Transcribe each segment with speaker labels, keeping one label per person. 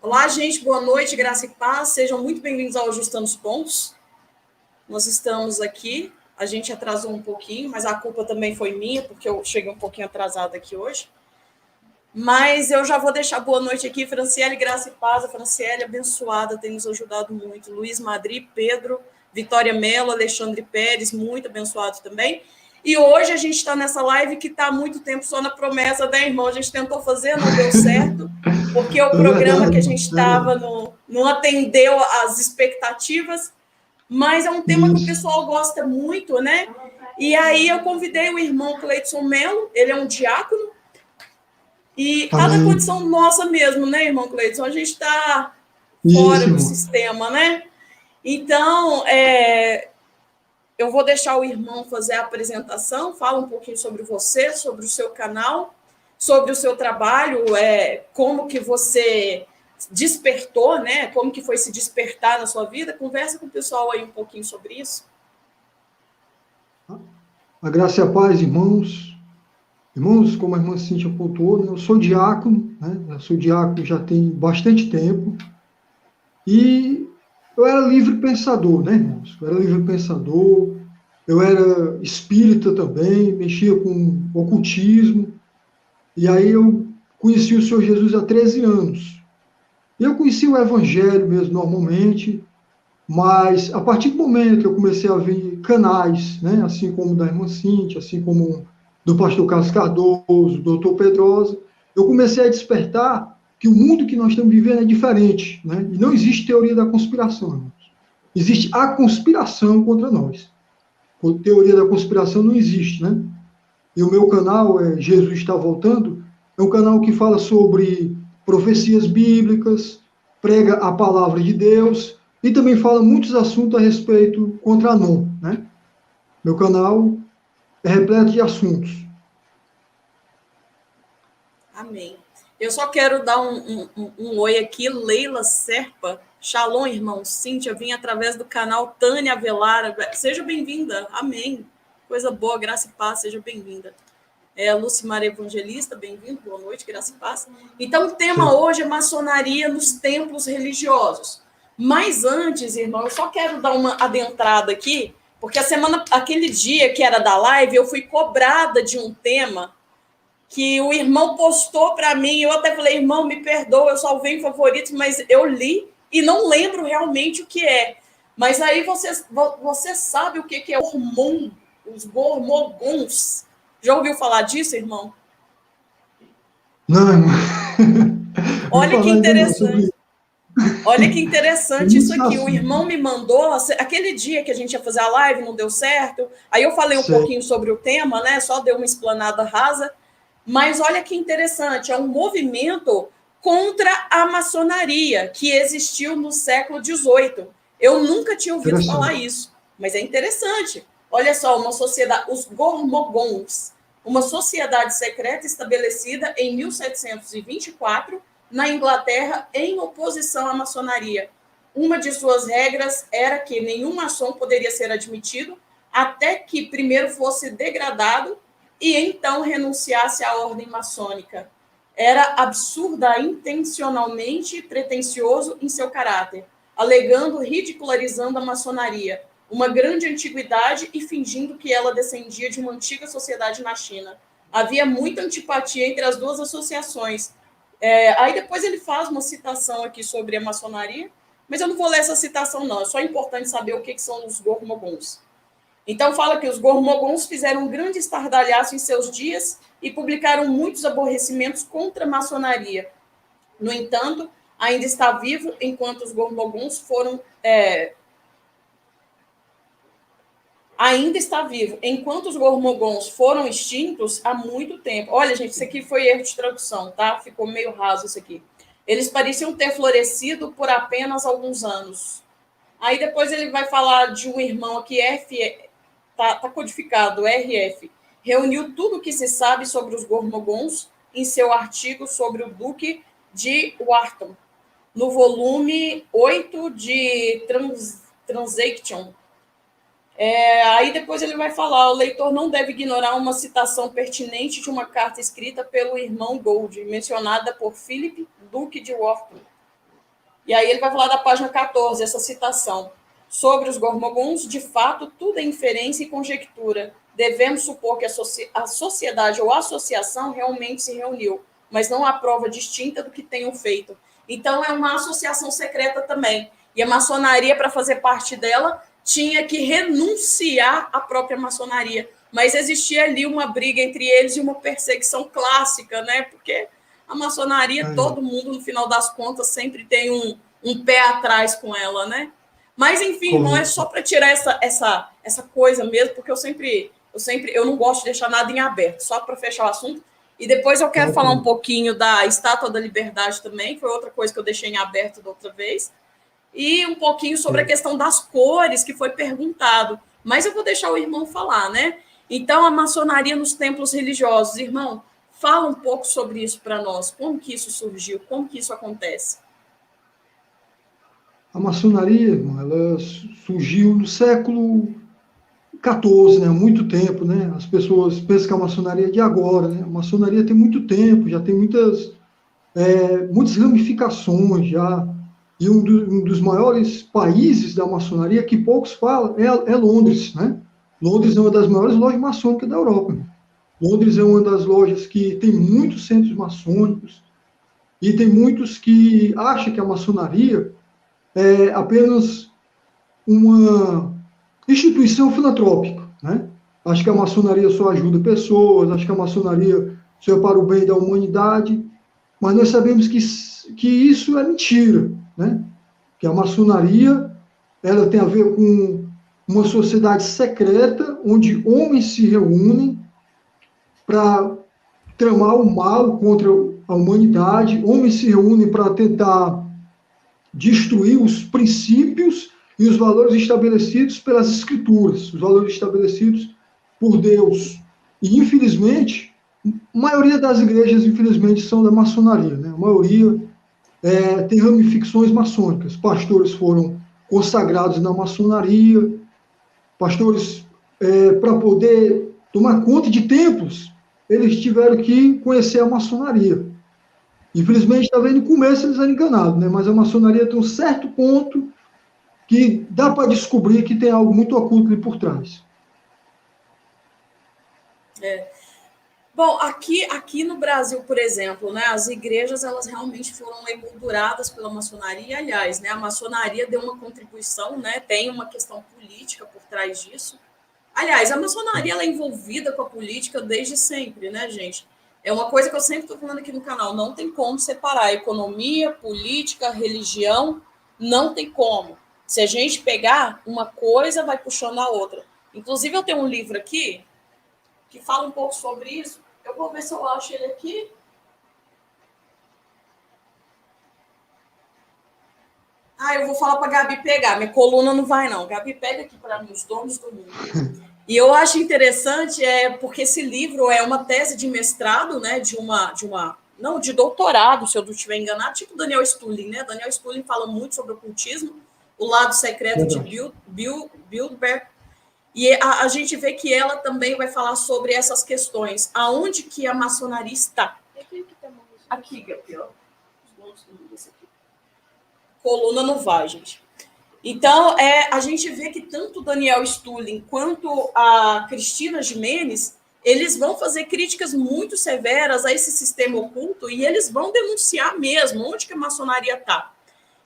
Speaker 1: Olá, gente, boa noite, graça e paz. Sejam muito bem-vindos ao Ajustando os Pontos. Nós estamos aqui, a gente atrasou um pouquinho, mas a culpa também foi minha, porque eu cheguei um pouquinho atrasada aqui hoje. Mas eu já vou deixar boa noite aqui, Franciele, graça e paz. A Franciele, abençoada, tem nos ajudado muito. Luiz Madri, Pedro, Vitória Mello, Alexandre Pérez, muito abençoado também. E hoje a gente está nessa live que está há muito tempo só na promessa da irmã. A gente tentou fazer, não deu certo, porque o programa que a gente estava não atendeu às expectativas, mas é um tema que o pessoal gosta muito, né? E aí eu convidei o irmão Cleidson Mello, ele é um diácono, e está na condição nossa mesmo, né, irmão Cleidson? A gente está fora do sistema, né? Então, eu vou deixar o irmão fazer a apresentação, fala um pouquinho sobre você, sobre o seu canal, sobre o seu trabalho, como que você despertou, né? Como que foi se despertar na sua vida. Conversa com o pessoal aí um pouquinho sobre isso.
Speaker 2: A graça e a paz, irmãos. Irmãos, como a irmã Cíntia pontuou, eu sou diácono, né? Eu sou diácono já tem bastante tempo. E eu era livre pensador, né, irmãos? Eu era livre pensador, eu era espírita também, mexia com ocultismo. E aí eu conheci o Senhor Jesus há 13 anos. E eu conheci o Evangelho mesmo, normalmente, mas a partir do momento que eu comecei a ver canais, né, assim como o da irmã Cíntia, assim como do pastor Carlos Cardoso, do doutor Pedrosa, eu comecei a despertar que o mundo que nós estamos vivendo é diferente, né? E não existe teoria da conspiração, irmãos. Existe a conspiração contra nós. Teoria da conspiração não existe, né? E o meu canal, Jesus Está Voltando, é um canal que fala sobre profecias bíblicas, prega a palavra de Deus e também fala muitos assuntos a respeito contra Anon, né? Meu canal é repleto de assuntos.
Speaker 1: Amém. Eu só quero dar um oi aqui, Leila Serpa. Shalom, irmão. Cíntia, vim através do canal Tânia Avelar. Seja bem-vinda. Amém. Coisa boa, graça e paz, seja bem-vinda. Lucimar Evangelista, bem-vindo, boa noite, graça e paz. Então, o tema hoje é maçonaria nos templos religiosos. Mas antes, irmão, eu só quero dar uma adentrada aqui, porque aquele dia que era da live, eu fui cobrada de um tema que o irmão postou para mim. Eu até falei, irmão, me perdoa, eu salvei em favoritos, mas eu li e não lembro realmente o que é. Mas aí você sabe o que é hormônio, os gormogons? Já ouviu falar disso, irmão?
Speaker 2: Não, irmão.
Speaker 1: Olha que interessante. Olha que interessante isso aqui. O irmão me mandou, aquele dia que a gente ia fazer a live, não deu certo. Aí eu falei um pouquinho sobre o tema, né? Só deu uma explanada rasa. Mas olha que interessante, é um movimento contra a maçonaria que existiu no século XVIII. Eu nunca tinha ouvido falar isso, mas é interessante. Olha só, uma sociedade, os Gormogons, uma sociedade secreta estabelecida em 1724 na Inglaterra em oposição à maçonaria. Uma de suas regras era que nenhum maçom poderia ser admitido até que primeiro fosse degradado e então renunciasse à ordem maçônica. Era absurda intencionalmente pretensioso em seu caráter, alegando, ridicularizando a maçonaria, uma grande antiguidade e fingindo que ela descendia de uma antiga sociedade na China. Havia muita antipatia entre as duas associações. Aí depois ele faz uma citação aqui sobre a maçonaria, mas eu não vou ler essa citação não, é só importante saber o que são os Gormogons. Então fala que os Gormogons fizeram um grande estardalhaço em seus dias e publicaram muitos aborrecimentos contra a maçonaria. No entanto, ainda está vivo enquanto os Gormogons foram... Ainda está vivo, enquanto os Gormogons foram extintos há muito tempo. Olha, gente, isso aqui foi erro de tradução, tá? Ficou meio raso isso aqui. Eles pareciam ter florescido por apenas alguns anos. Aí depois ele vai falar de um irmão aqui, Tá codificado, RF, reuniu tudo o que se sabe sobre os Gormogons em seu artigo sobre o Duque de Wharton, no volume 8 de Transaction. Aí depois ele vai falar, o leitor não deve ignorar uma citação pertinente de uma carta escrita pelo irmão Gould, mencionada por Philip Duque de Wharton. E aí ele vai falar da página 14, essa citação. Sobre os Gormoguns, de fato, tudo é inferência e conjectura. Devemos supor que a sociedade ou a associação realmente se reuniu, mas não há prova distinta do que tenham feito. Então, é uma associação secreta também. E a maçonaria, para fazer parte dela, tinha que renunciar à própria maçonaria. Mas existia ali uma briga entre eles e uma perseguição clássica, né? Porque a maçonaria, todo mundo, no final das contas, sempre tem um pé atrás com ela, né? Mas, enfim, irmão, é só para tirar essa coisa mesmo, porque eu não gosto de deixar nada em aberto, só para fechar o assunto. E depois eu quero falar um pouquinho da Estátua da Liberdade também, que foi outra coisa que eu deixei em aberto da outra vez. E um pouquinho sobre a questão das cores, que foi perguntado. Mas eu vou deixar o irmão falar, né? Então, a maçonaria nos templos religiosos. Irmão, fala um pouco sobre isso para nós. Como que isso surgiu? Como que isso acontece?
Speaker 2: A maçonaria, irmão, ela surgiu no século XIV, né? Há muito tempo, né? As pessoas pensam que a maçonaria é de agora, né? A maçonaria tem muito tempo, já tem muitas ramificações já. E um dos maiores países da maçonaria, que poucos falam, é Londres, né? Londres é uma das maiores lojas maçônicas da Europa. Londres é uma das lojas que tem muitos centros maçônicos e tem muitos que acham que a maçonaria é apenas uma instituição filantrópica, né? Acho que a maçonaria só ajuda pessoas, acho que a maçonaria só é para o bem da humanidade, mas nós sabemos que isso é mentira, né? Que a maçonaria ela tem a ver com uma sociedade secreta onde homens se reúnem para tramar o mal contra a humanidade, homens se reúnem para tentar destruir os princípios e os valores estabelecidos pelas escrituras, os valores estabelecidos por Deus. E, infelizmente, a maioria das igrejas, infelizmente, são da maçonaria, né? A maioria tem ramificações maçônicas. Pastores foram consagrados na maçonaria, pastores, para poder tomar conta de templos, eles tiveram que conhecer a maçonaria. Infelizmente, talvez no começo eles eram enganados, né? Mas a maçonaria tem um certo ponto que dá para descobrir que tem algo muito oculto ali por trás.
Speaker 1: Bom, aqui no Brasil, por exemplo, né, as igrejas elas realmente foram emolduradas pela maçonaria. Aliás, né, a maçonaria deu uma contribuição, né, tem uma questão política por trás disso. Aliás, a maçonaria ela é envolvida com a política desde sempre, né, gente? É uma coisa que eu sempre estou falando aqui no canal. Não tem como separar economia, política, religião. Não tem como. Se a gente pegar uma coisa, vai puxando a outra. Inclusive, eu tenho um livro aqui que fala um pouco sobre isso. Eu vou ver se eu acho ele aqui. Eu vou falar para a Gabi pegar. Minha coluna não vai, não. Gabi, pega aqui para mim, os donos do mundo. E eu acho interessante, porque esse livro é uma tese de mestrado, né, de doutorado, se eu não estiver enganado, tipo Daniel Stulin, né? Daniel Stulin fala muito sobre ocultismo, o lado secreto de Bilderberg. E a gente vê que ela também vai falar sobre essas questões. Aonde que a maçonaria está? Aqui, Gabi, ó. Coluna não vai, gente. Então, a gente vê que tanto Daniel Stulin quanto a Cristina Gimenez, eles vão fazer críticas muito severas a esse sistema oculto e eles vão denunciar mesmo onde que a maçonaria está.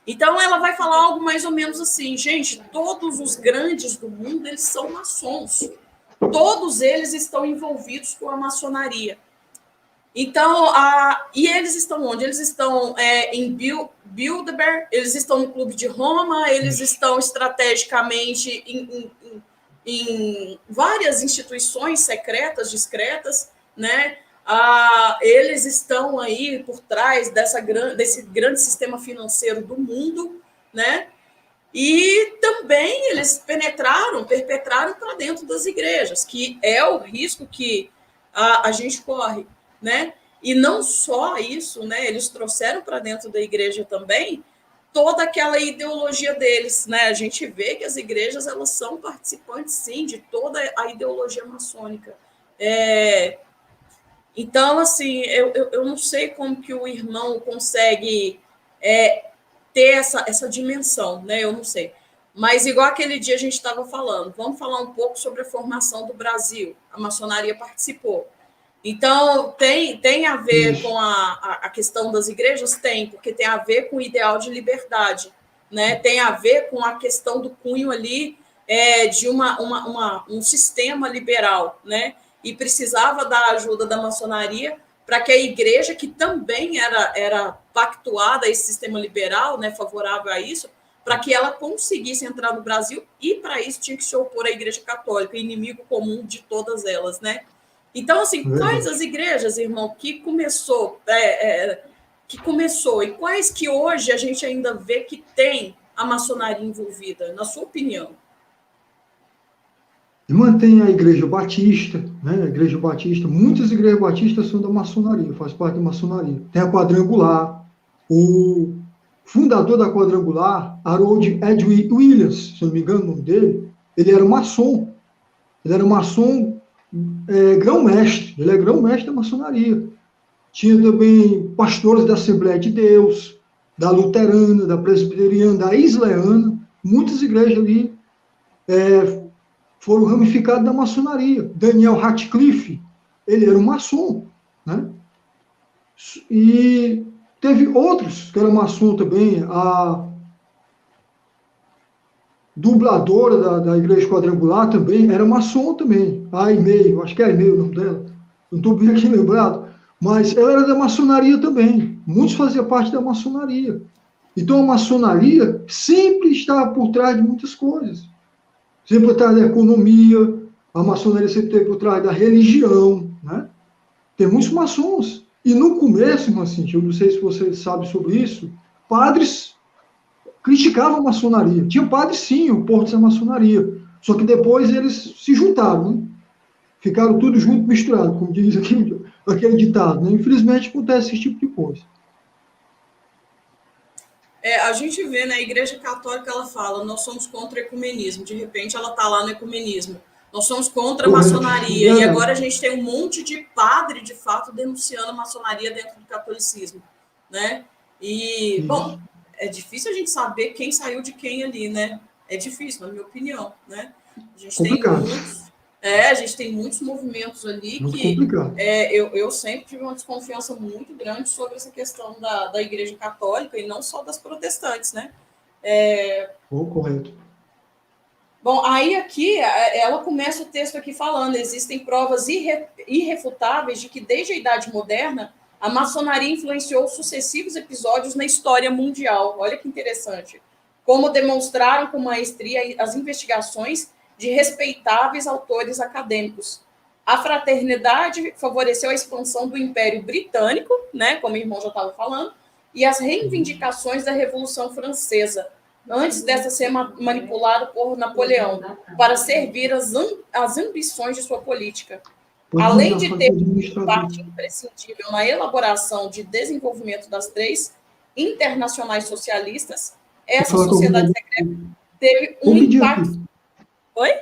Speaker 1: Então, ela vai falar algo mais ou menos assim, gente, todos os grandes do mundo, eles são maçons. Todos eles estão envolvidos com a maçonaria. Então, e eles estão onde? Eles estão em Bilderberg, eles estão no Clube de Roma, eles estão estrategicamente em várias instituições secretas, discretas, né? Eles estão aí por trás desse grande sistema financeiro do mundo, né? E também eles perpetraram para dentro das igrejas, que é o risco que a gente corre, né? E não só isso, né? Eles trouxeram para dentro da igreja também toda aquela ideologia deles, né? A gente vê que as igrejas elas são participantes, sim, de toda a ideologia maçônica. Então, assim, eu não sei como que o irmão consegue ter essa dimensão, né? Eu não sei. Mas, igual aquele dia a gente estava falando, vamos falar um pouco sobre a formação do Brasil. A maçonaria participou. Então, tem a ver
Speaker 2: Isso.
Speaker 1: com a questão das igrejas? Tem, porque tem a ver com o ideal de liberdade, né? Tem a ver com a questão do cunho ali de um sistema liberal, né? E precisava da ajuda da maçonaria para que a igreja, que também era pactuada a esse sistema liberal, né, favorável a isso, para que ela conseguisse entrar no Brasil, e para isso tinha que se opor à Igreja Católica, inimigo comum de todas elas, né? Então, assim, quais as igrejas, irmão, que começou e quais que hoje a gente ainda vê que tem a maçonaria envolvida, na sua opinião?
Speaker 2: E mantém a Igreja Batista, né? A Igreja Batista, muitas igrejas batistas são da maçonaria, faz parte da maçonaria. Tem a Quadrangular, o fundador da Quadrangular, Harold Edwin Williams, se não me engano o nome dele, ele era maçom. Ele era maçom grão-mestre, ele é grão-mestre da maçonaria. Tinha também pastores da Assembleia de Deus, da Luterana, da Presbiteriana, da Isleana, muitas igrejas ali foram ramificadas da maçonaria. Daniel Radcliffe, ele era um maçom, né? E teve outros que eram maçom também, a dubladora da Igreja Quadrangular também era maçom também, a Aimee, acho que é Aimee o nome dela, não estou bem aqui lembrado, mas ela era da maçonaria também, muitos faziam parte da maçonaria. Então a maçonaria sempre estava por trás de muitas coisas, sempre por trás da economia, a maçonaria sempre esteve por trás da religião, né? Tem muitos maçons, e no começo, irmã Cintia, eu não sei se você sabe sobre isso, padres criticavam a maçonaria. Tinha padre, sim, o porto da maçonaria. Só que depois eles se juntaram, né? Ficaram tudo junto, misturado, como diz aquele ditado. Né? Infelizmente, acontece esse tipo de coisa.
Speaker 1: A gente vê, né, a Igreja Católica, ela fala, nós somos contra o ecumenismo. De repente, ela está lá no ecumenismo. Nós somos contra a
Speaker 2: Correto.
Speaker 1: maçonaria. E agora a gente tem um monte de padre, de fato, denunciando a maçonaria dentro do catolicismo, né? E,
Speaker 2: Isso.
Speaker 1: bom, é difícil a gente saber quem saiu de quem ali, né? É difícil, na minha opinião, né? A gente
Speaker 2: complicado.
Speaker 1: a gente tem muitos movimentos ali
Speaker 2: muito
Speaker 1: que
Speaker 2: complicado.
Speaker 1: Eu sempre tive uma desconfiança muito grande sobre essa questão da Igreja Católica e não só das protestantes, né?
Speaker 2: Correto.
Speaker 1: Bom, aí aqui ela começa o texto aqui falando, existem provas irrefutáveis de que desde a Idade Moderna a maçonaria influenciou sucessivos episódios na história mundial. Olha que interessante. Como demonstraram com maestria as investigações de respeitáveis autores acadêmicos. A fraternidade favoreceu a expansão do Império Britânico, né, como o irmão já estava falando, e as reivindicações da Revolução Francesa, antes dessa ser manipulada por Napoleão, para servir as ambições de sua política. Além de ter parte imprescindível na elaboração de desenvolvimento das 3 internacionais socialistas, essa sociedade secreta teve um impacto. Oi?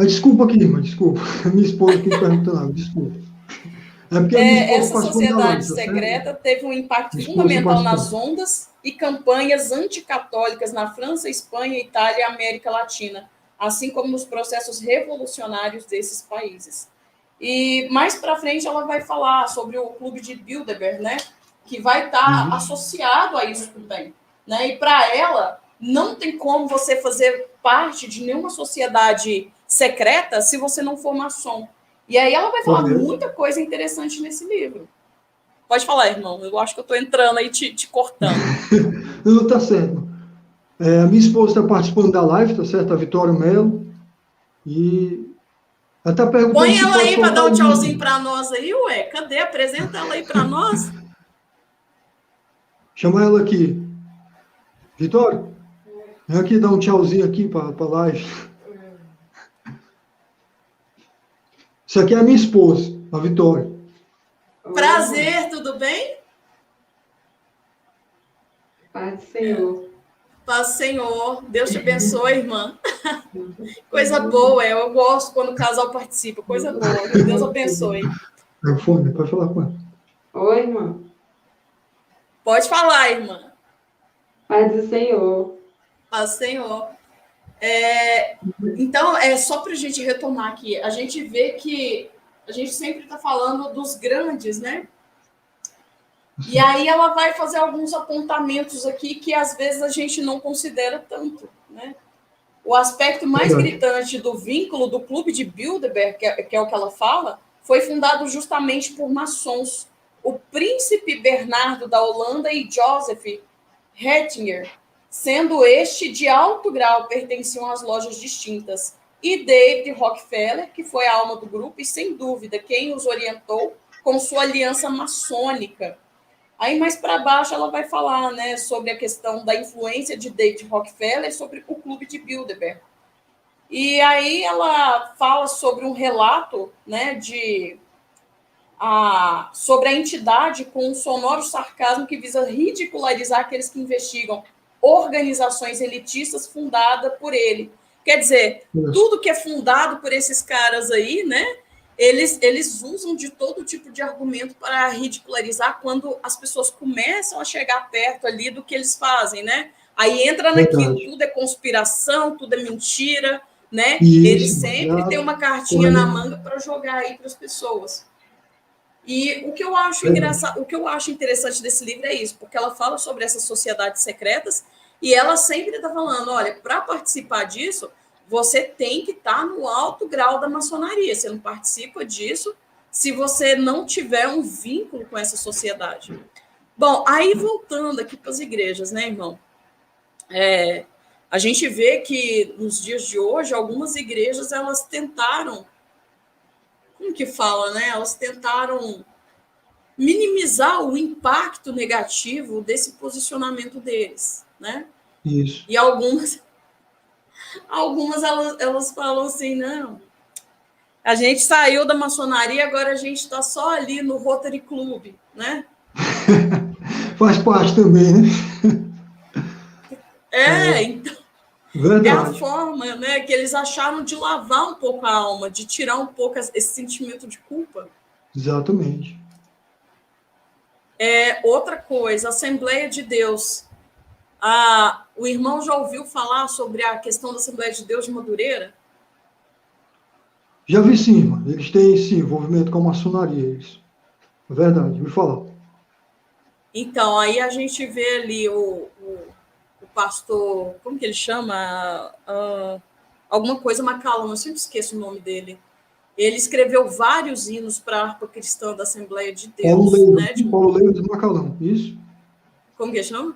Speaker 2: Desculpa aqui, irmã, desculpa. Minha esposa aqui perguntando, desculpa.
Speaker 1: Essa sociedade secreta teve um impacto fundamental nas ondas e campanhas anticatólicas na França, Espanha, Itália e América Latina, assim como nos processos revolucionários desses países. E mais para frente ela vai falar sobre o Clube de Bilderberg, né, que vai estar associado a isso também. Né? E para ela, não tem como você fazer parte de nenhuma sociedade secreta se você não for maçom. E aí ela vai falar muita coisa interessante nesse livro. Pode falar, irmão. Eu acho que eu estou entrando aí te cortando.
Speaker 2: Não, tá certo. A minha esposa está participando da live, tá certo? A Vitória Melo. E ela está perguntando.
Speaker 1: Põe ela aí para dar um tchauzinho para nós aí, ué. Cadê? Apresenta ela aí para nós.
Speaker 2: Chama ela aqui. Vitória, vem aqui dar um tchauzinho aqui para a live. Isso aqui é a minha esposa, a Vitória.
Speaker 1: Prazer, tudo bem?
Speaker 3: Paz do Senhor.
Speaker 1: Paz do Senhor. Deus te abençoe, irmã. Coisa boa, eu gosto quando o casal participa, coisa boa. Que Deus abençoe.
Speaker 2: Pode falar com ela.
Speaker 3: Oi, irmã.
Speaker 1: Pode falar, irmã.
Speaker 3: Paz do Senhor.
Speaker 1: Paz do Senhor. Então, só para a gente retomar aqui, a gente vê que a gente sempre está falando dos grandes, né? E aí ela vai fazer alguns apontamentos aqui que às vezes a gente não considera tanto, né? O aspecto mais gritante do vínculo do clube de Bilderberg, que é o que ela fala, foi fundado justamente por maçons. O príncipe Bernardo da Holanda e Joseph Ratzinger, sendo este de alto grau, pertenciam às lojas distintas. E David Rockefeller, que foi a alma do grupo e, sem dúvida, quem os orientou com sua aliança maçônica. Aí, mais para baixo, ela vai falar, né, sobre a questão da influência de David Rockefeller sobre o clube de Bilderberg. E aí ela fala sobre um relato, né, sobre a entidade com um sonoro sarcasmo que visa ridicularizar aqueles que investigam organizações elitistas fundadas por ele. Quer dizer, tudo que é fundado por esses caras aí, né, eles usam de todo tipo de argumento para ridicularizar quando as pessoas começam a chegar perto ali do que eles fazem, né? Aí entra naquilo, tudo é conspiração, tudo é mentira, né? Eles sempre têm uma cartinha na manga para jogar aí para as pessoas. E o que eu acho engraçado, o que eu acho interessante desse livro é isso, porque ela fala sobre essas sociedades secretas e ela sempre está falando, olha, para participar disso, você tem que estar no alto grau da maçonaria. Você não participa disso se você não tiver um vínculo com essa sociedade. Bom, aí voltando aqui para as igrejas, né, irmão? A gente vê que nos dias de hoje, algumas igrejas, elas tentaram, como que fala, né? Elas tentaram minimizar o impacto negativo desse posicionamento deles, né?
Speaker 2: Isso.
Speaker 1: E algumas elas falam assim, não, a gente saiu da maçonaria, agora a gente está só ali no Rotary Club, né?
Speaker 2: Faz parte também, né?
Speaker 1: Então,
Speaker 2: verdade.
Speaker 1: É a forma, né, que eles acharam de lavar um pouco a alma, de tirar um pouco esse sentimento de culpa.
Speaker 2: Exatamente.
Speaker 1: Outra coisa, Assembleia de Deus. O irmão já ouviu falar sobre a questão da Assembleia de Deus de Madureira?
Speaker 2: Já vi sim, irmão. Eles têm sim envolvimento com a maçonaria. Isso. É verdade, me falar.
Speaker 1: Então, aí a gente vê ali o pastor, como que ele chama? Alguma coisa McCallum, eu sempre esqueço o nome dele. Ele escreveu vários hinos para a harpa cristã da Assembleia de Deus.
Speaker 2: Paulo Leivas Macalão, isso?
Speaker 1: Como que ele chama?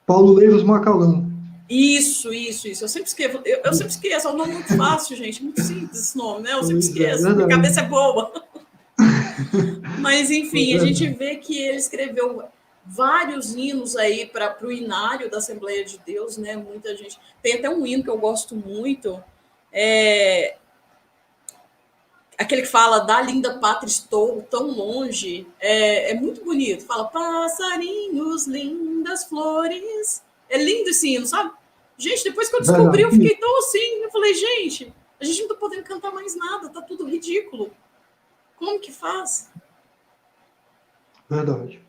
Speaker 2: Paulo Leivas Macalão.
Speaker 1: Isso. Eu sempre esqueço. Eu sempre esqueço. É um nome muito fácil, gente. Muito simples esse nome, né? Eu sempre esqueço. Minha cabeça é boa. Mas, enfim, a gente vê que ele escreveu vários hinos aí para o inário da Assembleia de Deus, né? Muita gente. Tem até um hino que eu gosto muito. Aquele que fala, da linda pátria estou tão longe. É muito bonito. Fala, passarinhos, lindas flores. É lindo esse hino, sabe? Gente, depois que eu descobri, eu fiquei tão assim. Eu falei, gente, a gente não tá podendo cantar mais nada. Tá tudo ridículo. Como que faz?
Speaker 2: Verdade.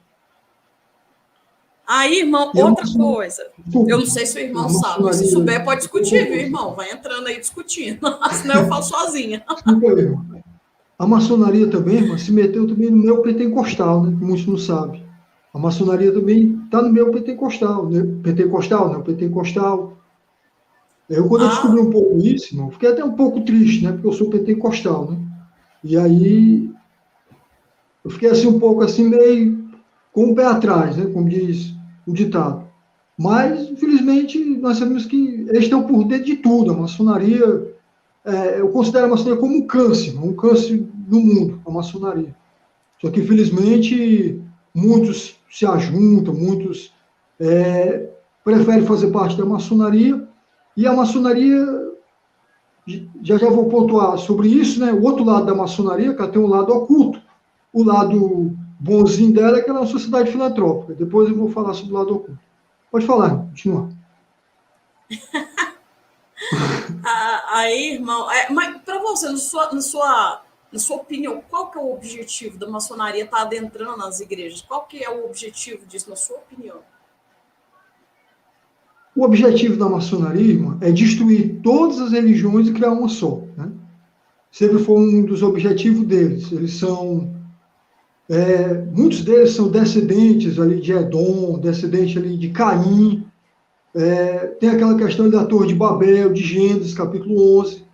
Speaker 1: Aí, irmão, outra coisa. Eu não sei se o irmão sabe. Se souber, pode discutir, viu, irmão? Vai entrando aí discutindo. Senão eu falo sozinha.
Speaker 2: A maçonaria também, irmão, se meteu também no meu pentecostal, né? Que muitos não sabem. A maçonaria também está no meu pentecostal, né? Pentecostal. Quando eu descobri um pouco isso, irmão, fiquei até um pouco triste, né? Porque eu sou pentecostal, né? E aí eu fiquei assim um pouco assim, meio com o pé atrás, né? Como diz o ditado. Mas, infelizmente, nós sabemos que eles estão por dentro de tudo. A maçonaria, eu considero a maçonaria como um câncer no mundo, a maçonaria. Só que, infelizmente, muitos se ajuntam, muitos preferem fazer parte da maçonaria, e a maçonaria, já vou pontuar sobre isso, né? O outro lado da maçonaria, que ela tem um lado oculto, o lado bonzinho dela é que ela é uma sociedade filantrópica. Depois eu vou falar sobre o lado oculto. Pode falar, continua.
Speaker 1: Aí, irmão, mas para você, na sua opinião, qual que é o objetivo da maçonaria estar adentrando as igrejas? Qual que é o objetivo disso, na sua opinião?
Speaker 2: O objetivo da maçonaria, irmã, é destruir todas as religiões e criar uma só, né? Sempre foi um dos objetivos deles. Eles são, muitos deles são descendentes ali de Edom, descendentes ali de Caim. Tem aquela questão da Torre de Babel, de Gênesis, capítulo 11.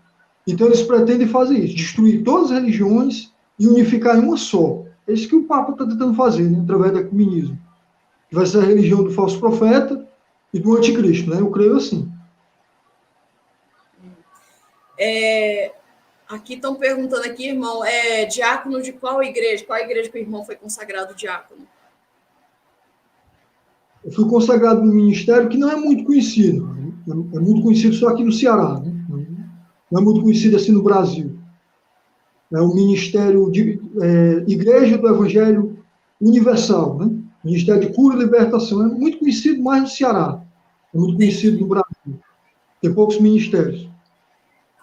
Speaker 2: Então, eles pretendem fazer isso, destruir todas as religiões e unificar em uma só. É isso que o Papa está tentando fazer, né, através do ecumenismo. Que vai ser a religião do falso profeta e do anticristo, né? Eu creio assim.
Speaker 1: Aqui estão perguntando aqui, irmão, diácono de qual igreja? Qual igreja que o irmão foi consagrado diácono?
Speaker 2: Eu fui consagrado no ministério que não é muito conhecido. Né? É muito conhecido só aqui no Ceará. Né? Não é muito conhecido assim no Brasil. É o Ministério de Igreja do Evangelho Universal, né? Ministério de Cura e Libertação. É muito conhecido mais no Ceará. É muito conhecido no Brasil. Tem poucos ministérios.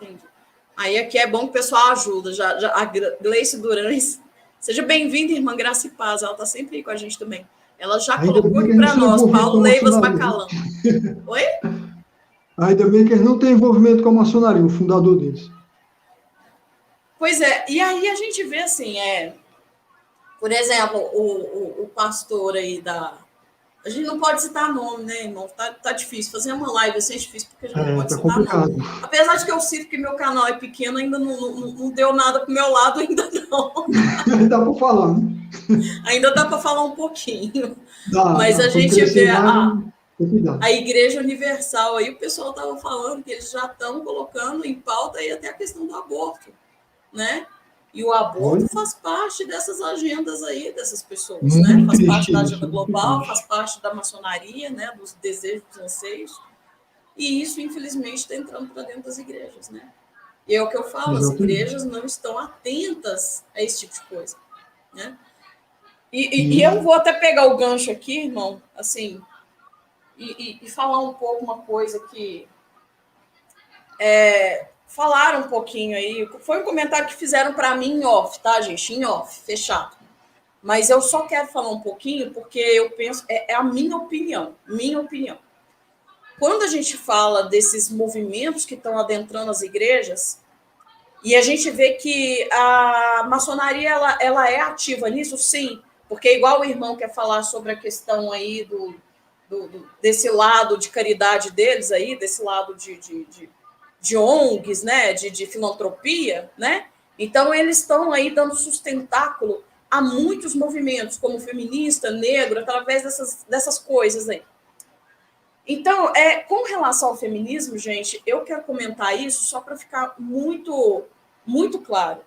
Speaker 1: Entendi. Aí aqui é bom que o pessoal ajuda. A Gleice Durães. Seja bem-vinda, irmã Graça e Paz. Ela está sempre aí com a gente também. Ela já
Speaker 2: Ainda
Speaker 1: colocou aqui para nós, Paulo Leivas Macalão. Oi?
Speaker 2: Ainda bem que eles não têm envolvimento com a maçonaria, o fundador deles.
Speaker 1: Pois é, e aí a gente vê assim, por exemplo, o pastor aí da... A gente não pode citar nome, né, irmão? Tá difícil. Fazer uma live assim é difícil, porque a gente não pode
Speaker 2: tá
Speaker 1: citar
Speaker 2: complicado.
Speaker 1: nome. Apesar de que eu cito que meu canal é pequeno, ainda não deu nada pro meu lado, ainda não.
Speaker 2: Dá para falar, né?
Speaker 1: Ainda dá para falar um pouquinho.
Speaker 2: Mas
Speaker 1: a gente vê
Speaker 2: a
Speaker 1: Igreja Universal aí, o pessoal estava falando que eles já estão colocando em pauta aí até a questão do aborto, né? E o aborto faz parte dessas agendas aí, dessas pessoas, né? Faz parte da agenda global, faz parte da maçonaria, né? Dos desejos, dos anseios. E isso, infelizmente, está entrando para dentro das igrejas, né? E é o que eu falo, as igrejas não estão atentas a esse tipo de coisa, né? E eu vou até pegar o gancho aqui, irmão, assim, e falar um pouco uma coisa que... falaram um pouquinho aí, foi um comentário que fizeram para mim em off, tá, gente? Em off, fechado. Mas eu só quero falar um pouquinho porque eu penso, é a minha opinião. Quando a gente fala desses movimentos que estão adentrando as igrejas, e a gente vê que a maçonaria ela é ativa nisso, sim, porque igual o irmão quer falar sobre a questão aí desse lado de caridade deles aí, desse lado de ONGs, né, de filantropia, né? Então, eles estão aí dando sustentáculo a muitos movimentos, como feminista, negro, através dessas coisas aí. Então, com relação ao feminismo, gente, eu quero comentar isso só para ficar muito, muito claro.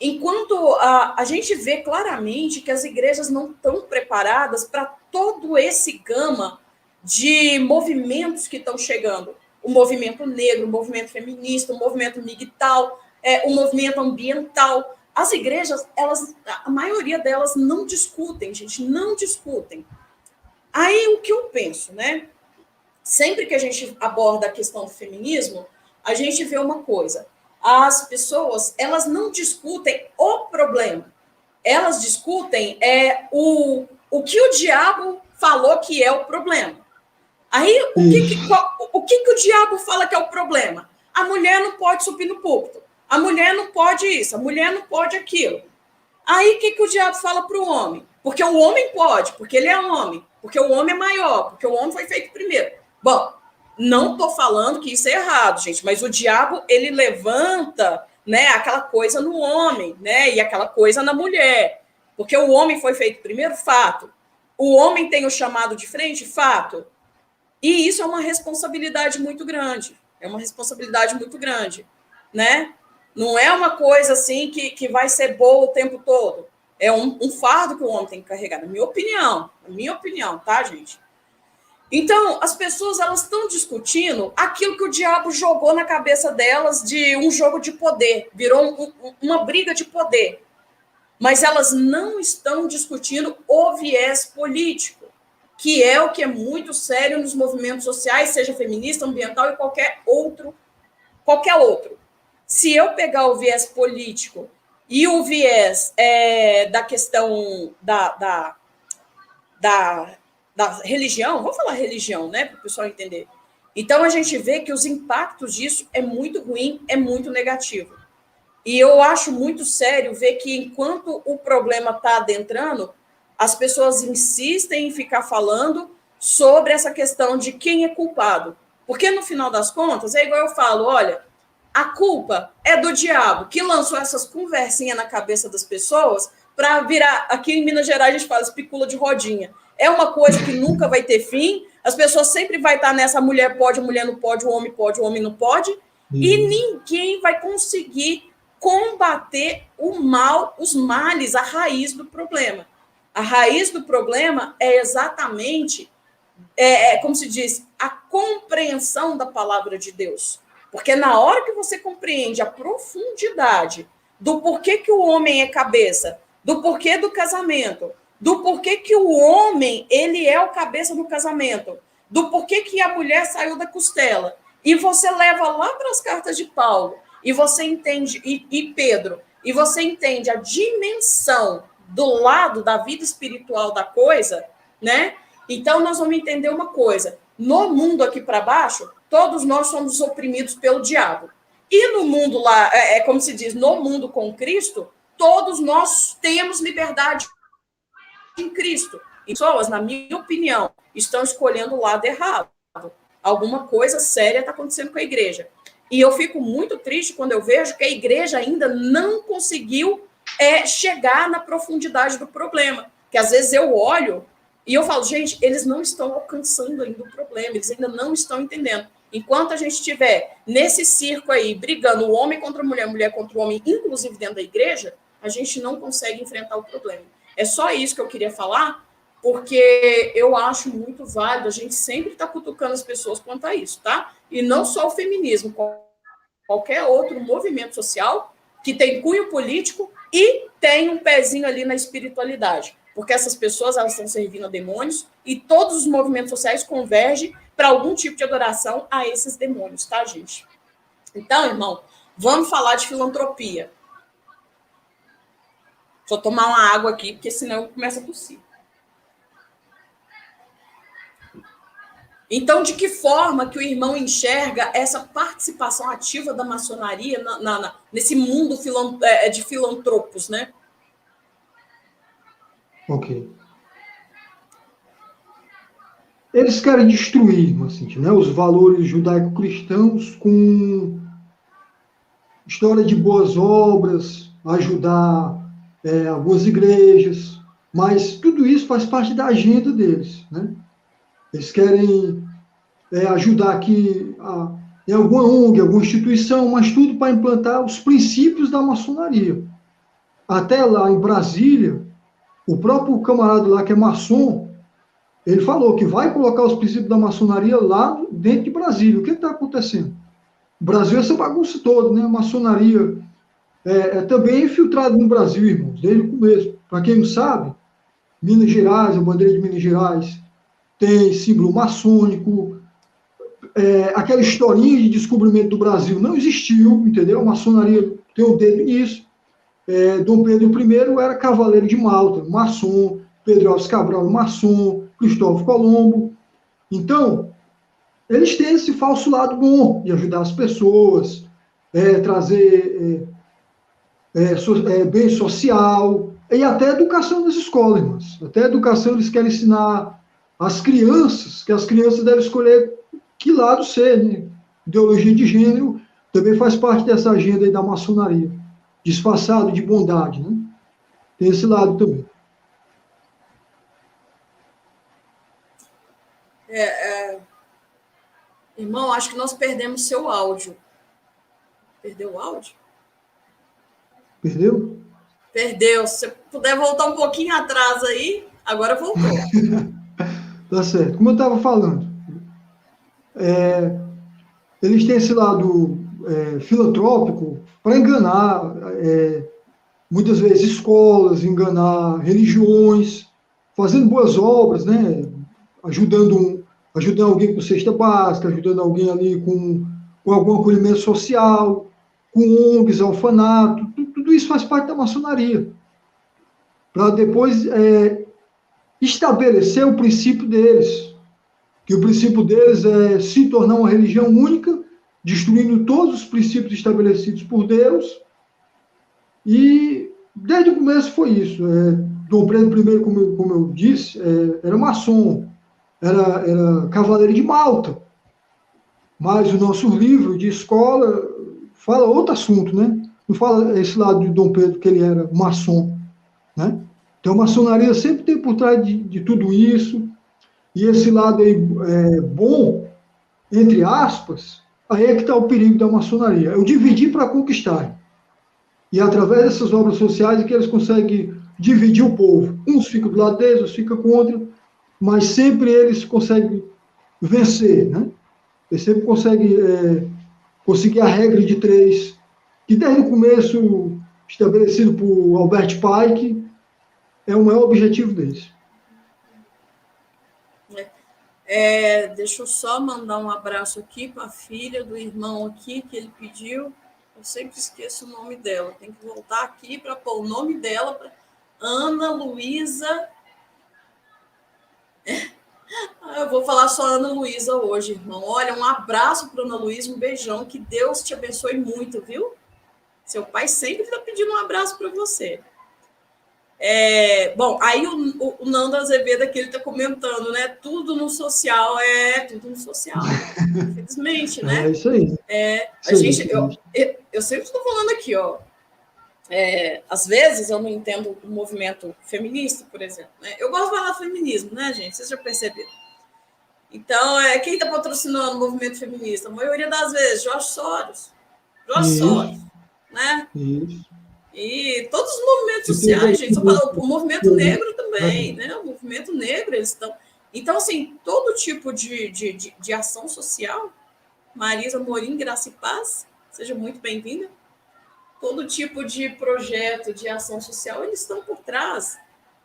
Speaker 1: Enquanto a gente vê claramente que as igrejas não estão preparadas para todo esse gama de movimentos que estão chegando. O movimento negro, o movimento feminista, o movimento migtal, o movimento ambiental. As igrejas, a maioria delas não discutem, gente, não discutem. Aí o que eu penso, né? Sempre que a gente aborda a questão do feminismo, a gente vê uma coisa. As pessoas, elas não discutem o problema. Elas discutem o que o diabo falou que é o problema. Aí, o que o diabo fala que é o problema? A mulher não pode subir no púlpito. A mulher não pode isso. A mulher não pode aquilo. Aí, o que o diabo fala para o homem? Porque o homem pode, porque ele é homem. Porque o homem é maior, porque o homem foi feito primeiro. Bom, não estou falando que isso é errado, gente, mas o diabo, ele levanta, né, aquela coisa no homem, né, e aquela coisa na mulher. Porque o homem foi feito primeiro, fato. O homem tem o chamado de frente, fato. E isso é uma responsabilidade muito grande. Né? Não é uma coisa assim que vai ser boa o tempo todo. É um fardo que o homem tem que carregar, na minha opinião, tá, gente? Então, as pessoas, elas estão discutindo aquilo que o diabo jogou na cabeça delas de um jogo de poder, virou uma briga de poder. Mas elas não estão discutindo o viés político, que é o que é muito sério nos movimentos sociais, seja feminista, ambiental e qualquer outro qualquer outro. Se eu pegar o viés político e o viés da questão da religião, vou falar religião, né, para o pessoal entender. Então, a gente vê que os impactos disso é muito ruim, é muito negativo. E eu acho muito sério ver que, enquanto o problema está adentrando, as pessoas insistem em ficar falando sobre essa questão de quem é culpado. Porque, no final das contas, é igual eu falo, olha, a culpa é do diabo, que lançou essas conversinhas na cabeça das pessoas para virar, aqui em Minas Gerais a gente fala espicula de rodinha. É uma coisa que nunca vai ter fim, as pessoas sempre vão estar nessa, mulher pode, mulher não pode, o homem não pode, e ninguém vai conseguir combater o mal, os males, a raiz do problema. A raiz do problema é exatamente, como se diz, a compreensão da palavra de Deus. Porque na hora que você compreende a profundidade do porquê que o homem é cabeça, do porquê do casamento, do porquê que o homem ele é o cabeça do casamento, do porquê que a mulher saiu da costela, e você leva lá para as cartas de Paulo, e você entende, e Pedro, e você entende a dimensão do lado da vida espiritual da coisa, né? Então, nós vamos entender uma coisa. No mundo aqui para baixo, todos nós somos oprimidos pelo diabo. E no mundo lá, como se diz, no mundo com Cristo, todos nós temos liberdade em Cristo. E pessoas, na minha opinião, estão escolhendo o lado errado. Alguma coisa séria está acontecendo com a igreja. E eu fico muito triste quando eu vejo que a igreja ainda não conseguiu chegar na profundidade do problema. Que às vezes eu olho e eu falo, gente, eles não estão alcançando ainda o problema, eles ainda não estão entendendo. Enquanto a gente estiver nesse circo aí, brigando o homem contra a mulher, mulher contra o homem, inclusive dentro da igreja, a gente não consegue enfrentar o problema. É só isso que eu queria falar, porque eu acho muito válido, a gente sempre está cutucando as pessoas quanto a isso, tá? E não só o feminismo, qualquer outro movimento social que tem cunho político e tem um pezinho ali na espiritualidade. Porque essas pessoas, elas estão servindo a demônios e todos os movimentos sociais convergem para algum tipo de adoração a esses demônios, tá, gente? Então, irmão, vamos falar de filantropia. Vou tomar uma água aqui, porque senão eu começo a tossir. Então, de que forma que o irmão enxerga essa participação ativa da maçonaria nesse mundo de filantropos, né?
Speaker 2: Ok. Eles querem destruir, assim, né, os valores judaico-cristãos com história de boas obras, ajudar algumas igrejas, mas tudo isso faz parte da agenda deles, né? Eles querem ajudar aqui em alguma ONG, alguma instituição, mas tudo para implantar os princípios da maçonaria. Até lá em Brasília, o próprio camarada lá que é maçom, ele falou que vai colocar os princípios da maçonaria lá dentro de Brasília. O que está acontecendo? O Brasil é essa bagunça toda, né? A maçonaria também infiltrada no Brasil, irmãos, desde o começo. Para quem não sabe, Minas Gerais, a bandeira de Minas Gerais, tem símbolo maçônico, aquela historinha de descobrimento do Brasil não existiu, entendeu? A maçonaria tem o dedo nisso. Dom Pedro I era cavaleiro de Malta, maçom, Pedro Alves Cabral, maçom, Cristóvão Colombo. Então, eles têm esse falso lado bom de ajudar as pessoas, trazer bem social, e até educação nas escolas, irmãos. Até educação eles querem ensinar às crianças, que as crianças devem escolher que lado ser, né? Ideologia de gênero também faz parte dessa agenda aí da maçonaria, disfarçado de bondade, né? Tem esse lado também.
Speaker 1: Irmão, acho que nós perdemos seu áudio. Perdeu o áudio?
Speaker 2: Perdeu?
Speaker 1: Perdeu. Se você puder voltar um pouquinho atrás aí, agora voltou.
Speaker 2: Tá certo. Como eu estava falando, eles têm esse lado filantrópico para enganar, muitas vezes, escolas, enganar religiões, fazendo boas obras, né? Ajudando alguém com cesta básica, ajudando alguém ali com com algum acolhimento social, com ONGs, orfanato, tudo isso faz parte da maçonaria. Para depois estabelecer o princípio deles, que o princípio deles é se tornar uma religião única, destruindo todos os princípios estabelecidos por Deus, e desde o começo foi isso. Dom Pedro I, como eu disse, era maçom, era cavaleiro de Malta, mas o nosso livro de escola fala outro assunto, né? Não fala esse lado de Dom Pedro, que ele era maçom, né? Então, a maçonaria sempre tem por trás de tudo isso, e esse lado aí bom, entre aspas, aí é que está o perigo da maçonaria. É o dividir para conquistar. E através dessas obras sociais é que eles conseguem dividir o povo. Uns ficam do lado deles, outros ficam contra, mas sempre eles conseguem vencer, né? Eles sempre conseguem conseguir a regra de três, que desde o começo, estabelecido por Albert Pike, é o maior objetivo deles.
Speaker 1: Deixa eu só mandar um abraço aqui para a filha do irmão aqui, que ele pediu. Eu sempre esqueço o nome dela. Tem que voltar aqui para pôr o nome dela. Ana Luísa. Eu vou falar só Ana Luísa hoje, irmão. Olha, um abraço para Ana Luísa, um beijão. Que Deus te abençoe muito, viu? Seu pai sempre está pedindo um abraço para você. Bom, aí o Nando Azevedo aqui, ele está comentando, né? Tudo no social, tudo no social. Infelizmente, né?
Speaker 2: É isso aí.
Speaker 1: Eu sempre estou falando aqui, ó. Às vezes eu não entendo o movimento feminista, por exemplo. Né? Eu gosto de falar feminismo, né, gente? Vocês já perceberam. Então, quem está patrocinando o movimento feminista? A maioria das vezes, Jorge Soros. Soros, né?
Speaker 2: Isso.
Speaker 1: E todos os movimentos sociais, gente, só falo, o movimento negro também, né? O movimento negro, eles estão... Então, assim, todo tipo de ação social, Marisa Morim, Graça e Paz, seja muito bem-vinda. Todo tipo de projeto de ação social, eles estão por trás.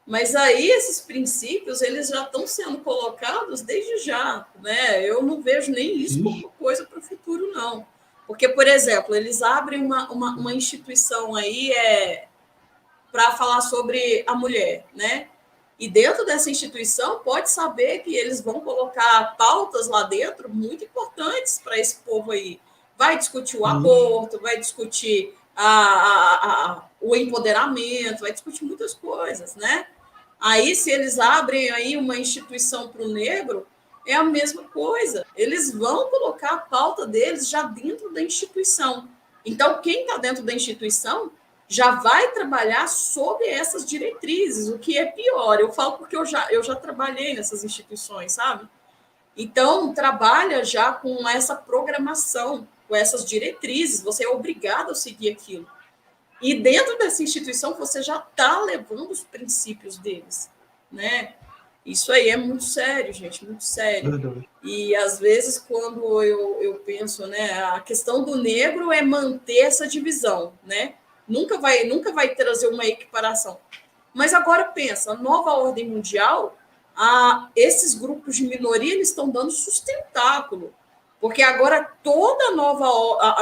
Speaker 1: Mas aí, esses princípios, eles já estão sendo colocados desde já, né? Eu não vejo nem isso como coisa para o futuro, não. Porque, por exemplo, eles abrem uma instituição aí para falar sobre a mulher, né? E dentro dessa instituição, pode saber que eles vão colocar pautas lá dentro muito importantes para esse povo aí. Vai discutir o aborto, vai discutir o empoderamento, vai discutir muitas coisas, né? Aí, se eles abrem aí uma instituição para o negro, é a mesma coisa. Eles vão colocar a pauta deles já dentro da instituição. Então, quem está dentro da instituição já vai trabalhar sob essas diretrizes, o que é pior. Eu falo porque eu já trabalhei nessas instituições, sabe? Então, trabalha já com essa programação, com essas diretrizes. Você é obrigado a seguir aquilo. E dentro dessa instituição, você já está levando os princípios deles, né? Isso aí é muito sério, gente, muito sério.
Speaker 2: Verdade.
Speaker 1: E, às vezes, quando eu penso, né, a questão do negro é manter essa divisão, né? Nunca vai trazer uma equiparação. Mas agora pensa, a nova ordem mundial, esses grupos de minoria, eles estão dando sustentáculo. Porque agora toda a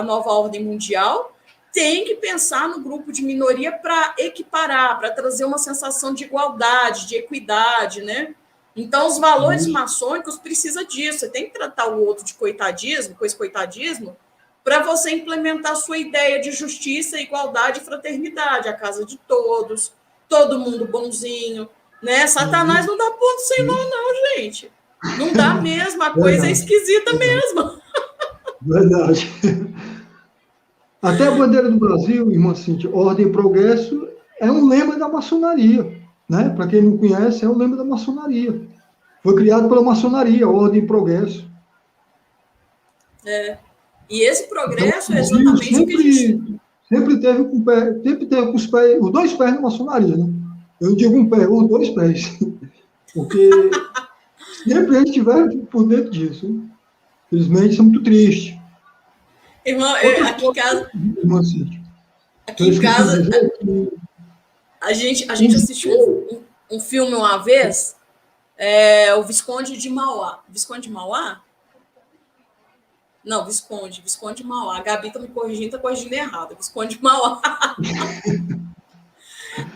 Speaker 1: nova ordem mundial tem que pensar no grupo de minoria para equiparar, para trazer uma sensação de igualdade, de equidade, né? Então, os valores maçônicos precisam disso. Você tem que tratar o outro de coitadismo, com esse coitadismo, para você implementar a sua ideia de justiça, igualdade e fraternidade, a casa de todos, todo mundo bonzinho, né? Satanás não dá ponto sem nó, não, gente. Não dá mesmo, a coisa é esquisita mesmo.
Speaker 2: Verdade. Até a bandeira do Brasil, irmã Cíntia, Ordem e Progresso, é um lema da maçonaria, né? Para quem não conhece, é um lema da maçonaria. Foi criado pela maçonaria, Ordem e Progresso.
Speaker 1: E esse progresso
Speaker 2: então,
Speaker 1: é exatamente o que a gente...
Speaker 2: Sempre teve com os dois pés na maçonaria, né? Eu não digo um pé, os dois pés. Porque sempre a gente estiver por dentro disso. Hein? Infelizmente, isso é muito triste.
Speaker 1: Irmão, aqui em casa... Aqui em casa, a gente assistiu um filme uma vez, o Visconde de Mauá. Visconde de Mauá? Não, Visconde de Mauá. A Gabi tá me corrigindo, tá corrigindo errado. Visconde de Mauá.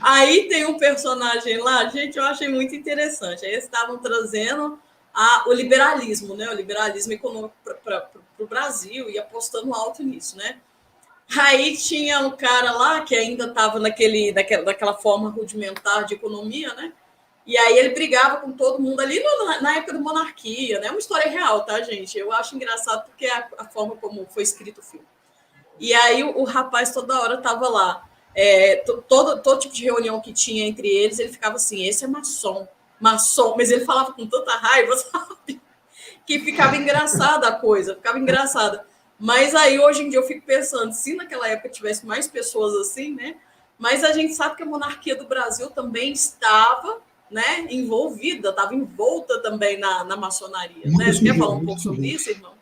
Speaker 1: Aí tem um personagem lá, gente, eu achei muito interessante. Aí eles estavam trazendo o liberalismo, né? O liberalismo econômico para o Brasil e apostando alto nisso, né? Aí tinha um cara lá que ainda estava daquela forma rudimentar de economia, né? E aí ele brigava com todo mundo ali na época da monarquia, né? É uma história real, tá, gente? Eu acho engraçado porque a forma como foi escrito o filme. E aí o rapaz toda hora estava lá. Todo tipo de reunião que tinha entre eles, ele ficava assim, esse é maçom, mas ele falava com tanta raiva, sabe? Que ficava engraçada a coisa, ficava engraçada. Mas aí, hoje em dia, eu fico pensando, se naquela época tivesse mais pessoas assim, né? Mas a gente sabe que a monarquia do Brasil também estava, né, envolvida, estava envolta também na maçonaria, né? Você quer falar um pouco sobre isso, irmão?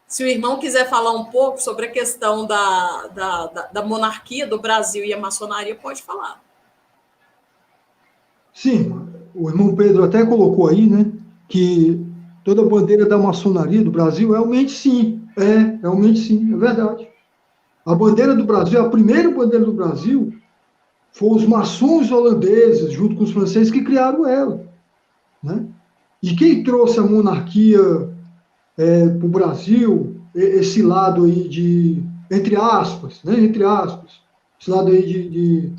Speaker 1: Se o irmão quiser falar um pouco sobre a questão da monarquia do Brasil e a maçonaria, pode falar.
Speaker 2: Sim, o irmão Pedro até colocou aí, né, que toda a bandeira da maçonaria do Brasil, realmente sim, é verdade. A bandeira do Brasil, a primeira bandeira do Brasil, foram os maçons holandeses, junto com os franceses, que criaram ela, né? E quem trouxe a monarquia para o Brasil, esse lado aí de, entre aspas, né, entre aspas, esse lado aí de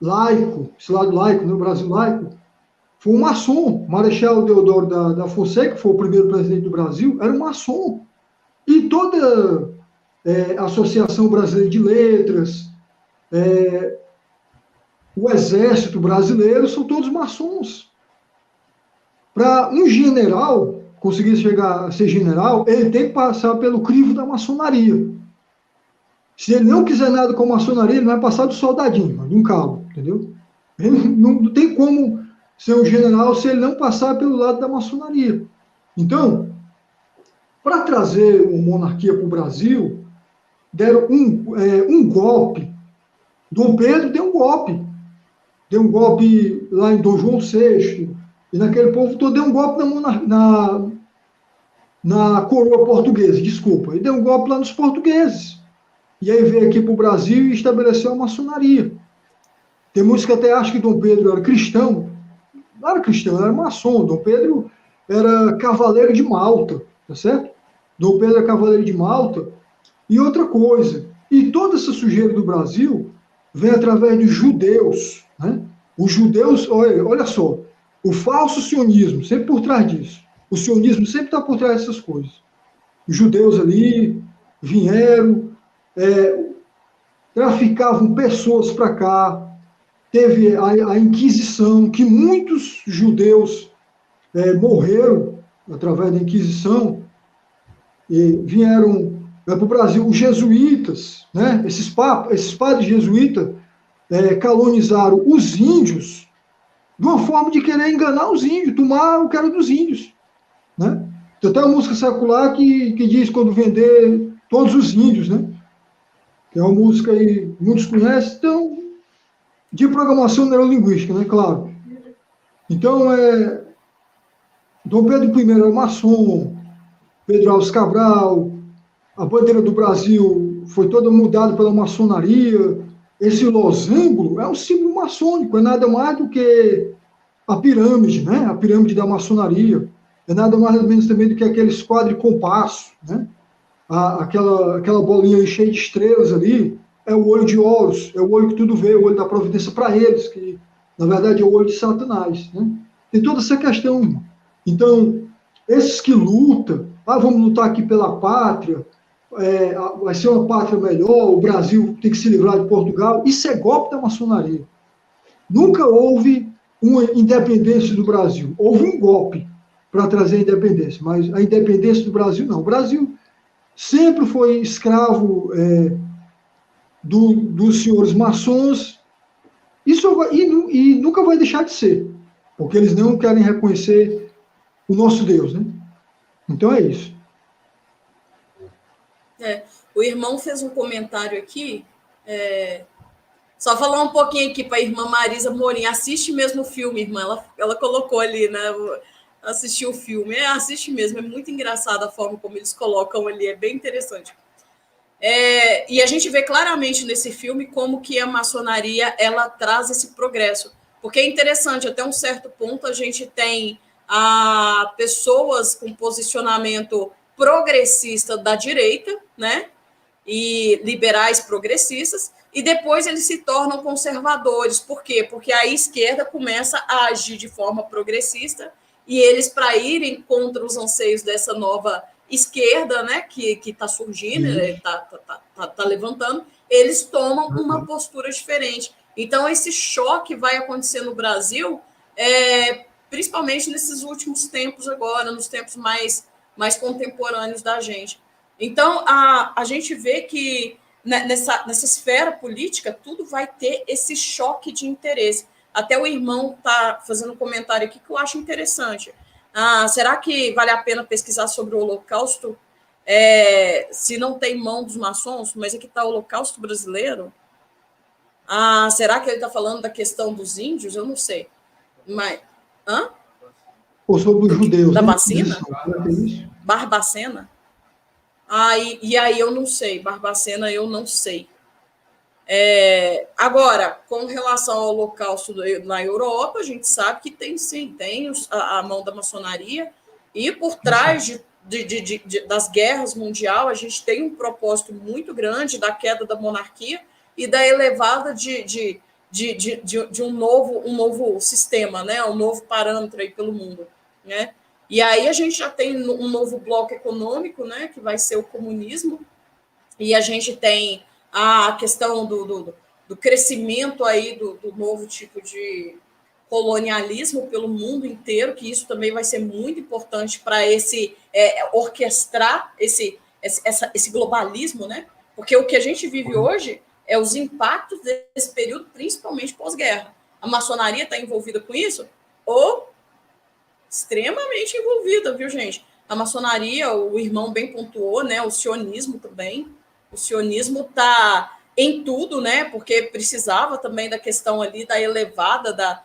Speaker 2: laico, esse lado laico, né, o Brasil laico, foi um maçom. Marechal Deodoro da Fonseca, que foi o primeiro presidente do Brasil, era um maçom. E toda a Associação Brasileira de Letras, o Exército Brasileiro, são todos maçons. Para um general conseguir chegar a ser general, ele tem que passar pelo crivo da maçonaria. Se ele não quiser nada com a maçonaria, ele vai passar do soldadinho, de um cabo, entendeu? Ele não tem como ser um general se ele não passar pelo lado da maçonaria. Então, para trazer uma monarquia para o Brasil, deram um golpe. Dom Pedro deu um golpe lá em Dom João VI, e naquele povo todo deu um golpe na coroa portuguesa, desculpa, e deu um golpe lá nos portugueses. E aí veio aqui para o Brasil e estabeleceu a maçonaria. Tem muitos que até acham que Dom Pedro era cristão. Não era cristão, era maçom. Dom Pedro era cavaleiro de Malta, tá certo? Dom Pedro era cavaleiro de Malta. E outra coisa, e toda essa sujeira do Brasil vem através dos judeus, né? Os judeus, olha só, o falso sionismo, sempre por trás disso. O sionismo sempre está por trás dessas coisas. Os judeus ali vieram, traficavam pessoas para cá, teve a Inquisição, que muitos judeus morreram através da Inquisição, e vieram para o Brasil. Os jesuítas, né, esses padres jesuítas, calonizaram os índios de uma forma de querer enganar os índios, tomar o que era dos índios. Né? Tem até uma música secular que diz quando vender todos os índios, né? Que é uma música aí, muitos conhecem, então, de programação neurolinguística, né? Claro. Então, Dom Pedro I era maçom, Pedro Alves Cabral, a bandeira do Brasil foi toda mudada pela maçonaria. Esse losango é um símbolo maçônico, é nada mais do que a pirâmide, né? A pirâmide da maçonaria. É nada mais ou menos também do que aquele esquadro de compasso, né? Aquela bolinha cheia de estrelas ali, é o olho de Horus, é o olho que tudo vê, o olho da providência para eles, que na verdade é o olho de Satanás. Né? Tem toda essa questão, irmão. Então, esses que lutam, vamos lutar aqui pela pátria, vai ser uma pátria melhor, o Brasil tem que se livrar de Portugal, isso é golpe da maçonaria. Nunca houve uma independência do Brasil, houve um golpe para trazer a independência, mas a independência do Brasil não. O Brasil sempre foi escravo dos senhores maçons, e nunca vai deixar de ser, porque eles não querem reconhecer o nosso Deus, né? Então é isso.
Speaker 1: O irmão fez um comentário aqui, Só falar um pouquinho aqui para a irmã Marisa Morim. Assiste mesmo o filme, irmã. Ela colocou ali, né? Assistiu o filme. Assiste mesmo. É muito engraçado a forma como eles colocam ali. É bem interessante. E a gente vê claramente nesse filme como que a maçonaria ela traz esse progresso. Porque é interessante, até um certo ponto a gente tem pessoas com posicionamento progressista da direita, né? E liberais progressistas, e depois eles se tornam conservadores. Por quê? Porque a esquerda começa a agir de forma progressista, e eles, para irem contra os anseios dessa nova esquerda, né, que está surgindo, está levantando, eles tomam uma postura diferente. Então, esse choque vai acontecer no Brasil, principalmente nesses últimos tempos agora, nos tempos mais contemporâneos da gente. Então, a gente vê que nessa esfera política, tudo vai ter esse choque de interesse. Até o irmão está fazendo um comentário aqui que eu acho interessante. Será que vale a pena pesquisar sobre o Holocausto se não tem mão dos maçons? Mas aqui está o Holocausto brasileiro? Será que ele está falando da questão dos índios? Eu não sei. Mas,
Speaker 2: ou sobre os judeus.
Speaker 1: Da
Speaker 2: né?
Speaker 1: vacina? Barbacena? E aí eu não sei, Barbacena eu não sei. Agora, com relação ao Holocausto na Europa, a gente sabe que tem a mão da maçonaria, e por trás das guerras mundiais, a gente tem um propósito muito grande da queda da monarquia e da elevada de um novo sistema, né? Um novo parâmetro aí pelo mundo, né? E aí a gente já tem um novo bloco econômico, né, que vai ser o comunismo, e a gente tem a questão do crescimento aí do novo tipo de colonialismo pelo mundo inteiro, que isso também vai ser muito importante para orquestrar esse globalismo, né? Porque o que a gente vive hoje é os impactos desse período, principalmente pós-guerra. A maçonaria está envolvida com isso? Ou extremamente envolvida, viu, gente? A maçonaria, o irmão bem pontuou, né? O sionismo também. O sionismo está em tudo, né? Porque precisava também da questão ali da elevada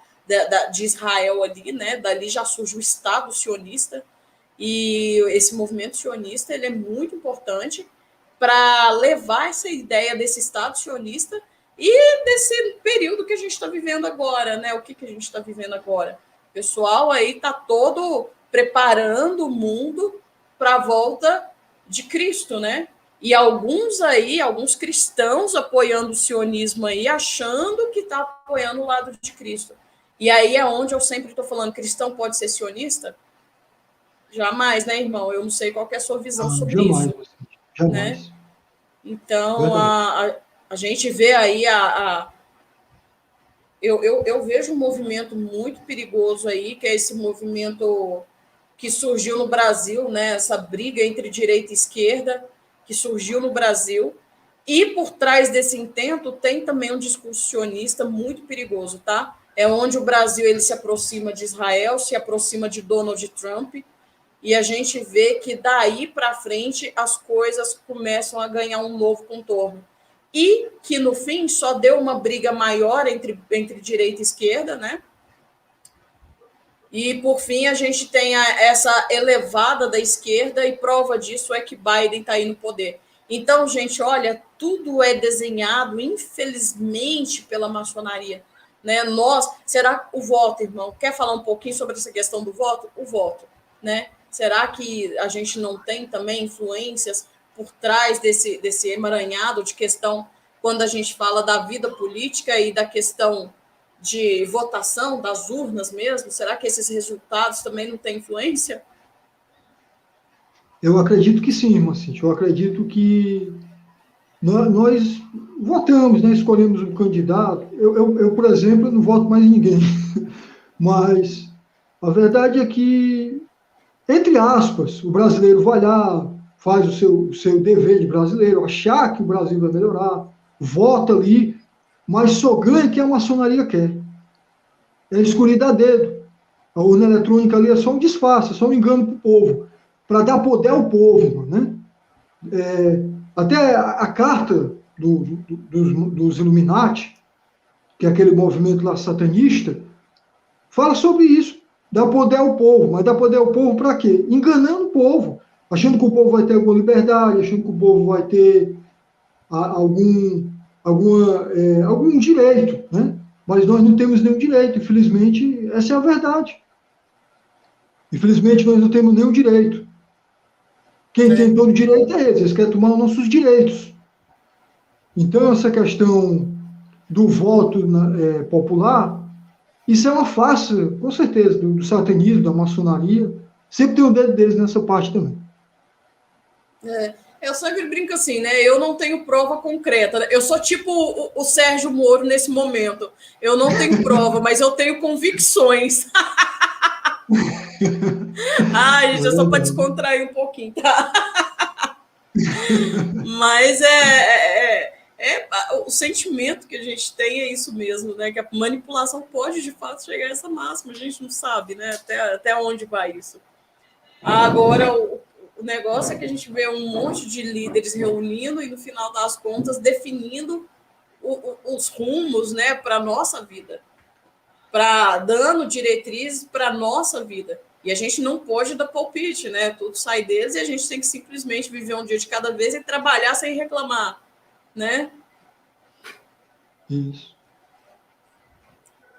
Speaker 1: de Israel ali, né? Dali já surge o Estado sionista, e esse movimento sionista ele é muito importante para levar essa ideia desse Estado sionista e desse período que a gente está vivendo agora, né? O que a gente está vivendo agora? O pessoal aí está todo preparando o mundo para a volta de Cristo, né? E alguns cristãos apoiando o sionismo aí, achando que está apoiando o lado de Cristo. E aí é onde eu sempre estou falando, cristão pode ser sionista? Jamais, né, irmão? Eu não sei qual é a sua visão sobre isso.
Speaker 2: Jamais.
Speaker 1: Né? Então, a gente vê aí eu vejo um movimento muito perigoso aí, que é esse movimento que surgiu no Brasil, né? Essa briga entre direita e esquerda, que surgiu no Brasil, e por trás desse intento tem também um discurso sionista muito perigoso, tá? É onde o Brasil ele se aproxima de Israel, se aproxima de Donald Trump, e a gente vê que daí para frente as coisas começam a ganhar um novo contorno. E que, no fim, só deu uma briga maior entre direita e esquerda, né? E, por fim, a gente tem essa elevada da esquerda, e prova disso é que Biden está aí no poder. Então, gente, olha, tudo é desenhado, infelizmente, pela maçonaria. Né? Será o voto, irmão? Quer falar um pouquinho sobre essa questão do voto? O voto, né? Será que a gente não tem também influências por trás desse emaranhado de questão, quando a gente fala da vida política e da questão de votação, das urnas mesmo? Será que esses resultados também não têm influência?
Speaker 2: Eu acredito que sim, irmã Cíntia. Eu acredito que nós votamos, né? Escolhemos um candidato. Eu, por exemplo, não voto mais em ninguém. Mas a verdade é que, entre aspas, o brasileiro vai lá, faz o seu dever de brasileiro, achar que o Brasil vai melhorar, vota ali, mas só ganha quem a maçonaria quer. É escolhido a dedo. A urna eletrônica ali é só um disfarce, é só um engano para o povo, para dar poder ao povo, né? Até a carta dos Illuminati, que é aquele movimento lá satanista, fala sobre isso. Dá poder ao povo, mas dá poder ao povo para quê? Enganando o povo, achando que o povo vai ter alguma liberdade, achando que o povo vai ter algum direito, né? Mas nós não temos nenhum direito, infelizmente, essa é a verdade. Infelizmente, nós não temos nenhum direito. Quem tem todo direito é eles querem tomar os nossos direitos. Então, essa questão do voto popular, isso é uma farsa, com certeza, do satanismo, da maçonaria. Sempre tem o dedo deles nessa parte também.
Speaker 1: Eu sempre brinco assim, né? Eu não tenho prova concreta. Né? Eu sou tipo o Sérgio Moro nesse momento. Eu não tenho prova, mas eu tenho convicções. Ai, gente, é só para descontrair um pouquinho, tá? Mas o sentimento que a gente tem é isso mesmo, né? Que a manipulação pode, de fato, chegar a essa máxima. A gente não sabe, né? Até onde vai isso. Agora, o negócio é que a gente vê um monte de líderes reunindo e, no final das contas, definindo os rumos, né, para a nossa vida, dando diretrizes para a nossa vida. E a gente não pode dar palpite, né? Tudo sai deles e a gente tem que simplesmente viver um dia de cada vez e trabalhar sem reclamar, né?
Speaker 2: Isso.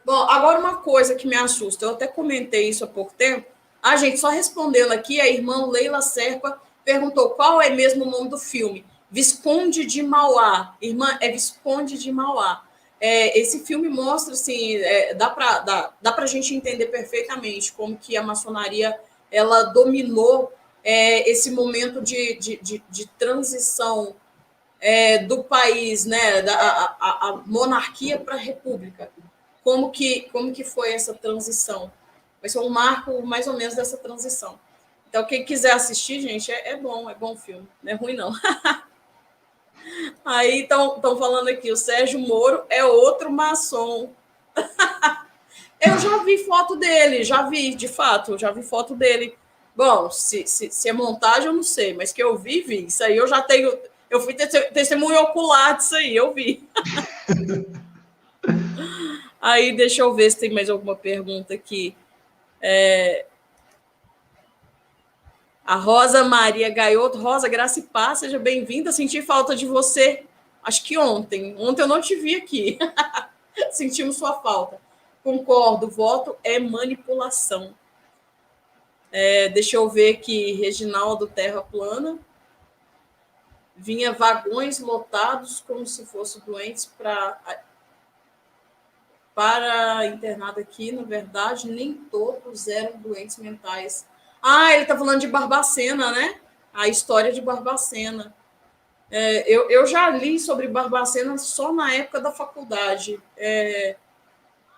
Speaker 1: Bom, agora uma coisa que me assusta, eu até comentei isso há pouco tempo. A gente, só respondendo aqui, a irmã Leila Serpa perguntou qual é mesmo o nome do filme. Visconde de Mauá. Irmã, é Visconde de Mauá. Esse filme mostra, assim, dá para a gente entender perfeitamente como que a maçonaria ela dominou esse momento de transição do país, né, a monarquia para a república. Como que foi essa transição? Vai ser um marco mais ou menos dessa transição. Então, quem quiser assistir, gente, é bom o filme, não é ruim, não. Aí estão falando aqui, o Sérgio Moro é outro maçom. Eu já vi foto dele, de fato, já vi foto dele. Bom, se é montagem, eu não sei, mas que eu vi. Isso aí eu já tenho. Eu fui testemunho ocular disso aí, eu vi. Aí, deixa eu ver se tem mais alguma pergunta aqui. A Rosa Maria Gaioto. Rosa, graça e paz, seja bem-vinda. Senti falta de você, acho que ontem. Ontem eu não te vi aqui. Sentimos sua falta. Concordo, voto é manipulação. Deixa eu ver aqui, Reginaldo Terra Plana. Vinha vagões lotados como se fossem doentes para internado aqui. Na verdade, nem todos eram doentes mentais. Ele está falando de Barbacena, né? A história de Barbacena. Eu já li sobre Barbacena só na época da faculdade.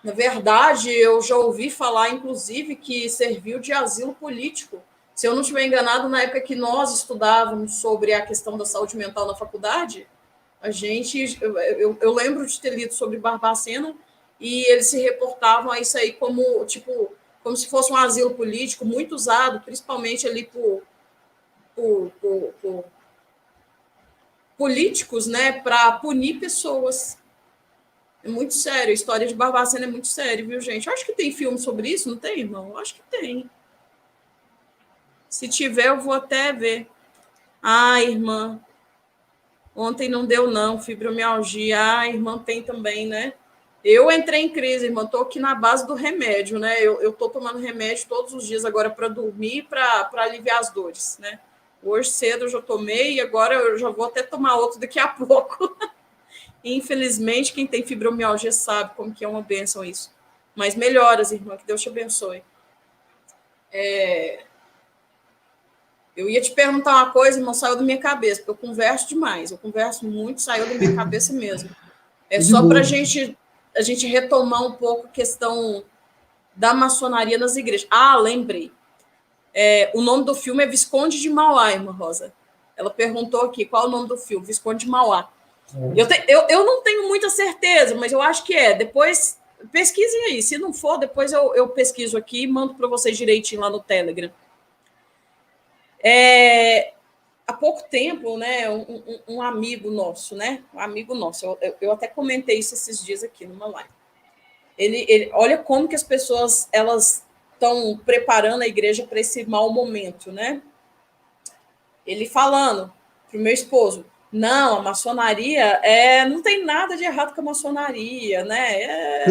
Speaker 1: Na verdade, eu já ouvi falar, inclusive, que serviu de asilo político. Se eu não estiver enganado, na época que nós estudávamos sobre a questão da saúde mental na faculdade, eu lembro de ter lido sobre Barbacena e eles se reportavam a isso aí como se fosse um asilo político muito usado, principalmente ali por políticos, né, para punir pessoas. É muito sério, a história de Barbacena é muito séria, viu, gente? Eu acho que tem filme sobre isso, não tem, irmão? Eu acho que tem. Se tiver, eu vou até ver. Irmã, ontem não deu, não, fibromialgia. A irmã tem também, né? Eu entrei em crise, irmã, estou aqui na base do remédio, né? Eu estou tomando remédio todos os dias agora para dormir e para aliviar as dores, né? Hoje cedo eu já tomei e agora eu já vou até tomar outro daqui a pouco. Infelizmente, quem tem fibromialgia sabe como que é uma bênção isso. Mas melhoras, irmã, que Deus te abençoe. Eu ia te perguntar uma coisa, irmão, saiu da minha cabeça, porque eu converso demais. Eu converso muito, saiu da minha cabeça mesmo. É só para a gente retomar um pouco a questão da maçonaria nas igrejas. Lembrei. O nome do filme é Visconde de Mauá, irmã Rosa. Ela perguntou aqui qual é o nome do filme, Visconde de Mauá. Eu não tenho muita certeza, mas eu acho que é. Depois, pesquisem aí. Se não for, depois eu pesquiso aqui e mando para vocês direitinho lá no Telegram. há pouco tempo, né, um amigo nosso, né? Um amigo nosso, eu até comentei isso esses dias aqui numa live. Ele olha como que as pessoas elas estão preparando a igreja para esse mau momento, né? Ele falando para o meu esposo, não, a maçonaria não tem nada de errado com a maçonaria, né?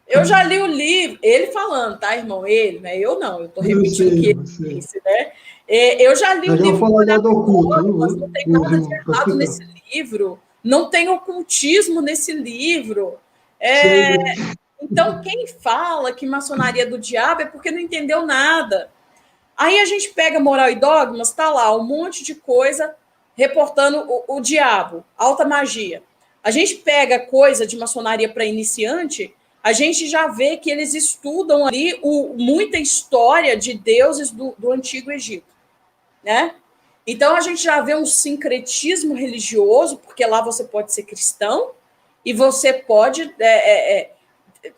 Speaker 1: Eu já li o livro, ele falando, tá, irmão? Ele, né? Eu não, eu estou repetindo o que ele disse, né? Eu já li o livro mas não tem nada de errado nesse livro, não tem ocultismo nesse livro. Então, quem fala que maçonaria é do diabo é porque não entendeu nada. Aí a gente pega Moral e Dogmas, tá lá um monte de coisa reportando o diabo, alta magia. A gente pega coisa de maçonaria para iniciante, a gente já vê que eles estudam ali muita história de deuses do Antigo Egito, né? Então a gente já vê um sincretismo religioso, porque lá você pode ser cristão e você pode,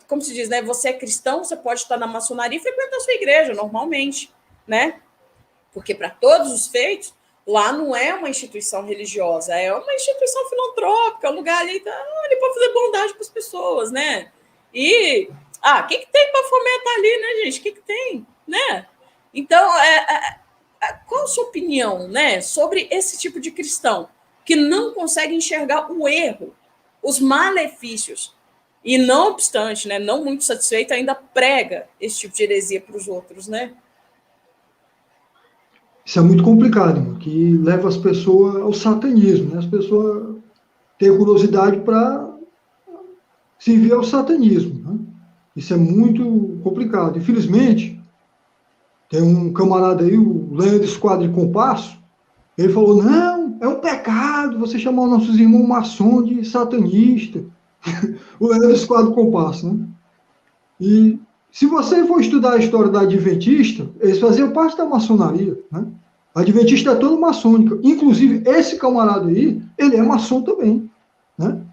Speaker 1: como se diz, né? Você é cristão, você pode estar na maçonaria e frequentar a sua igreja normalmente, né? Porque para todos os feitos, lá não é uma instituição religiosa, é uma instituição filantrópica, é um lugar ali para fazer bondade para as pessoas, né? E o que tem para fomentar ali, né, gente? O que tem, né? Então, qual a sua opinião, né, sobre esse tipo de cristão que não consegue enxergar o erro, os malefícios e, não obstante, né, não muito satisfeito, ainda prega esse tipo de heresia para os outros, né?
Speaker 2: Isso é muito complicado, irmão, que leva as pessoas ao satanismo, né? As pessoas têm curiosidade para servir ao satanismo, né? Isso é muito complicado. Infelizmente, tem um camarada aí, o Leandro Esquadro de Compasso, ele falou, não, é um pecado você chamar os nossos irmãos maçom de satanista. O Leandro Esquadro de Compasso, né? E se você for estudar a história da Adventista, eles faziam parte da maçonaria, né? A Adventista é toda maçônica. Inclusive, esse camarada aí, ele é maçom também, né?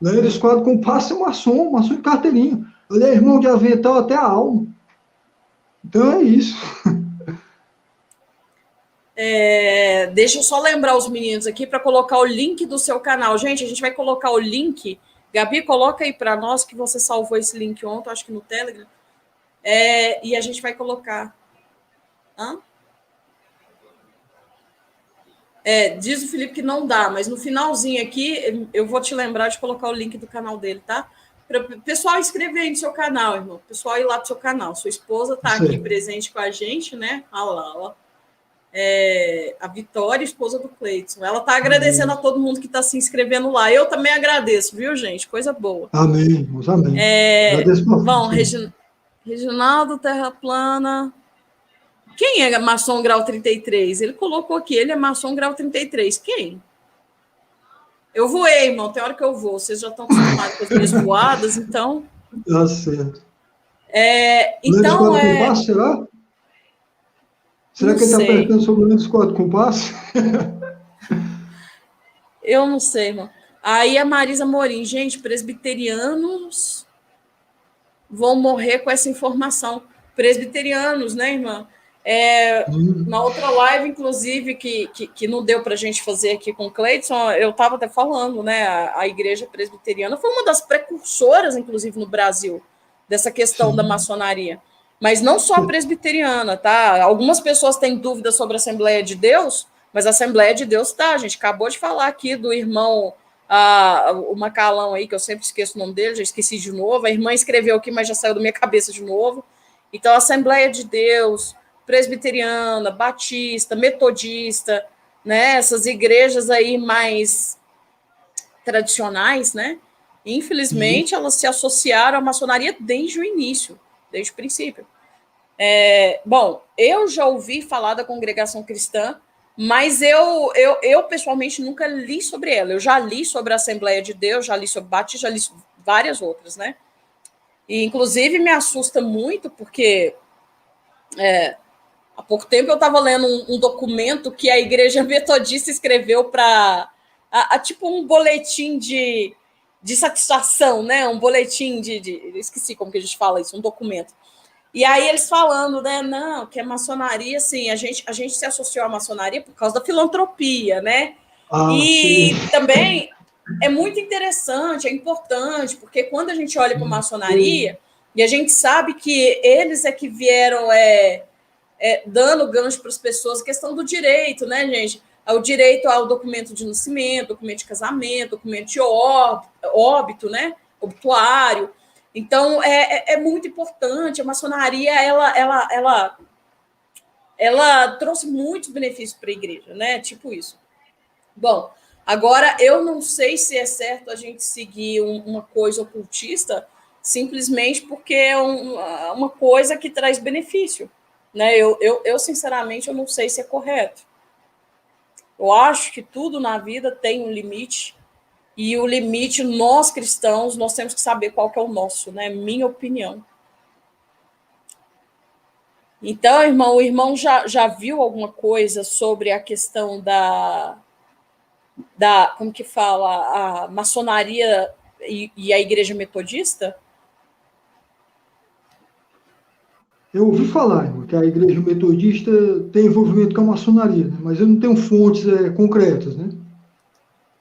Speaker 2: Leandro Esquadro com passo é maçom de carteirinha. Ele é irmão de avental até a alma. Então é isso.
Speaker 1: Deixa eu só lembrar os meninos aqui para colocar o link do seu canal. Gente, a gente vai colocar o link. Gabi, coloca aí para nós que você salvou esse link ontem, acho que no Telegram. E a gente vai colocar. Diz o Felipe que não dá, mas no finalzinho aqui eu vou te lembrar de colocar o link do canal dele, tá? Para o pessoal inscrever aí no seu canal, irmão. O pessoal ir lá pro seu canal. Sua esposa está aqui presente com a gente, né? Olha lá, ó. A Vitória, esposa do Cleiton. Ela está agradecendo a todo mundo que está se inscrevendo lá. Eu também agradeço, viu, gente? Coisa boa.
Speaker 2: Amém, irmãos, amém.
Speaker 1: Bom, Reginaldo Terra Plana. Quem é maçom grau 33? Ele colocou aqui, ele é maçom grau 33. Quem? Eu voei, irmão. Tem hora que eu vou. Vocês já estão acostumados com as minhas voadas, então...
Speaker 2: Tá certo.
Speaker 1: Então,
Speaker 2: compasso, será? Será que ele está perguntando sobre o Leandro Esquadro Compasso?
Speaker 1: Eu não sei, irmão. Aí a Marisa Morim. Gente, presbiterianos vão morrer com essa informação. Presbiterianos, né, irmã? Na outra live, inclusive, que não deu para a gente fazer aqui com o Cleiton, eu estava até falando, né? A igreja presbiteriana foi uma das precursoras, inclusive, no Brasil, dessa questão da maçonaria. Mas não só a presbiteriana, tá? Algumas pessoas têm dúvidas sobre a Assembleia de Deus, mas a Assembleia de Deus tá, a gente acabou de falar aqui do irmão, o Macalão aí, que eu sempre esqueço o nome dele, já esqueci de novo, a irmã escreveu aqui, mas já saiu da minha cabeça de novo. Então, a Assembleia de Deus, presbiteriana, batista, metodista, né? Essas igrejas aí mais tradicionais, né? Infelizmente, elas se associaram à maçonaria desde o início, desde o princípio. Bom, eu já ouvi falar da congregação cristã, mas eu pessoalmente nunca li sobre ela. Eu já li sobre a Assembleia de Deus, já li sobre Batista, já li sobre várias outras, né? E, inclusive, me assusta muito, porque há pouco tempo eu estava lendo um documento que a Igreja Metodista escreveu para tipo um boletim de satisfação, né? Um boletim esqueci como que a gente fala isso, um documento. E aí eles falando, né, não, que a maçonaria, assim, a gente se associou à maçonaria por causa da filantropia, né?
Speaker 2: Ah, sim.
Speaker 1: E também é muito interessante, é importante, porque quando a gente olha para a maçonaria, e a gente sabe que eles é que vieram dando gancho para as pessoas, a questão do direito, né, gente? O direito ao documento de nascimento, documento de casamento, documento de óbito, né? Obituário. Então, é muito importante. A maçonaria, ela trouxe muitos benefícios para a igreja, né? Tipo isso. Bom, agora, eu não sei se é certo a gente seguir uma coisa ocultista simplesmente porque é uma coisa que traz benefício. Né? Eu, sinceramente, eu não sei se é correto. Eu acho que tudo na vida tem um limite, e o limite, nós cristãos, nós temos que saber qual que é o nosso, né? Minha opinião. Então, irmão, o irmão já viu alguma coisa sobre a questão como que fala, a maçonaria e a igreja metodista?
Speaker 2: Eu ouvi falar, irmão, que a igreja metodista tem envolvimento com a maçonaria, né? Mas eu não tenho fontes concretas, né?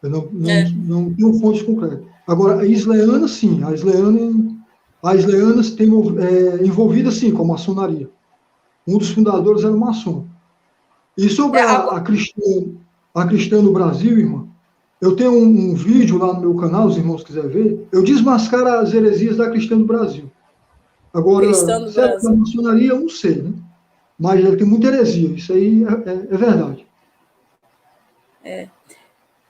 Speaker 2: Eu não tenho fontes concretas. Agora, a islamiana, sim. A islamiana tem envolvida, sim, com a maçonaria. Um dos fundadores era maçom. E sobre a cristã no Brasil, irmão, eu tenho um vídeo lá no meu canal, os irmãos quiserem ver, eu desmascaro as heresias da cristã do Brasil.
Speaker 1: Cristã
Speaker 2: Agora,
Speaker 1: do
Speaker 2: certo, da
Speaker 1: Brasil.
Speaker 2: maçonaria eu não sei, né? Mas tem muita heresia, isso aí é verdade.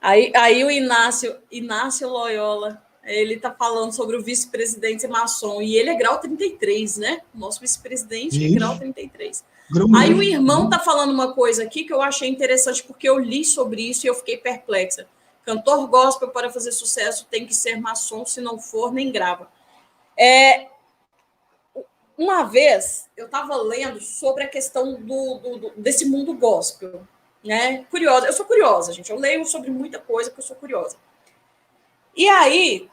Speaker 1: Aí o Inácio Loyola, ele está falando sobre o vice-presidente maçom, e ele é grau 33, né? Nosso vice-presidente é grau
Speaker 2: Isso.
Speaker 1: 33.
Speaker 2: Grão
Speaker 1: Aí o
Speaker 2: mestre.
Speaker 1: irmão está falando uma coisa aqui que eu achei interessante, porque eu li sobre isso e eu fiquei perplexa. Cantor gospel, para fazer sucesso, tem que ser maçom, se não for, nem grava. Uma vez, eu estava lendo sobre a questão desse mundo gospel, né? Curiosa, eu sou curiosa, gente. Eu leio sobre muita coisa porque eu sou curiosa. E aí,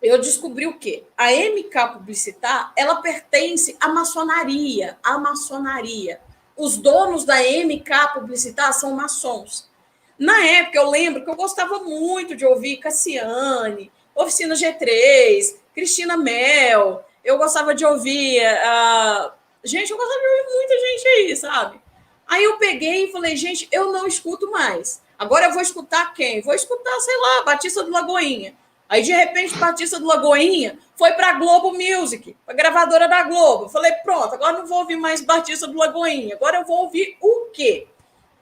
Speaker 1: eu descobri o quê? A MK Publicitar, ela pertence à maçonaria. À maçonaria. Os donos da MK Publicitar são maçons. Na época, eu lembro que eu gostava muito de ouvir Cassiane, Oficina G3, Cristina Mel. Eu gostava de ouvir... Gente, eu gostava de ouvir muita gente aí, sabe? Aí eu peguei e falei, gente, eu não escuto mais. Agora eu vou escutar quem? Vou escutar, sei lá, Batista do Lagoinha. Aí, de repente, Batista do Lagoinha foi para a Globo Music, a gravadora da Globo. Falei, pronto, agora não vou ouvir mais Batista do Lagoinha. Agora eu vou ouvir o quê?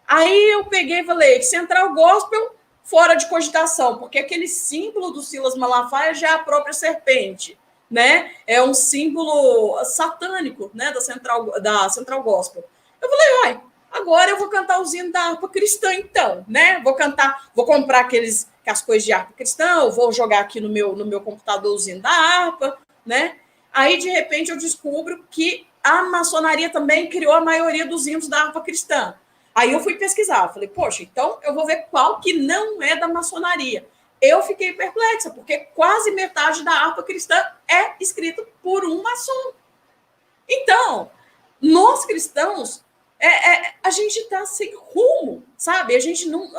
Speaker 1: Aí eu peguei e falei, Central Gospel, fora de cogitação, porque aquele símbolo do Silas Malafaia já é a própria serpente, né? É um símbolo satânico, né, da Central Gospel. Eu falei, uai, agora eu vou cantar o hino da harpa cristã, então, né? Vou comprar as coisas de harpa cristã, vou jogar aqui no meu computador o hino da harpa, né? Aí, de repente, eu descubro que a maçonaria também criou a maioria dos hinos da harpa cristã. Aí eu fui pesquisar, falei, poxa, então eu vou ver qual que não é da maçonaria. Eu fiquei perplexa, porque quase metade da harpa cristã é escrita por um maçom. Então, nós cristãos, a gente está sem rumo, sabe? A gente não...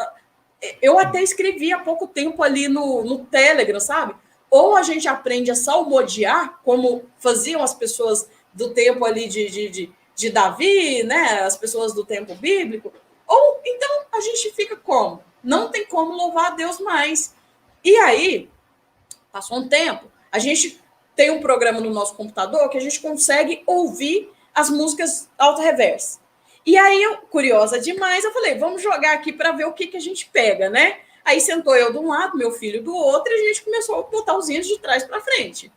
Speaker 1: Eu até escrevi há pouco tempo ali no Telegram, sabe? Ou a gente aprende a salmodiar, como faziam as pessoas do tempo ali de Davi, né? As pessoas do tempo bíblico, ou então a gente fica como? Não tem como louvar a Deus mais. E aí, passou um tempo, a gente tem um programa no nosso computador que a gente consegue ouvir as músicas auto-reverse. E aí, curiosa demais, eu falei, vamos jogar aqui para ver o que a gente pega, né? Aí sentou eu de um lado, meu filho do outro, e a gente começou a botar os hinos de trás para frente.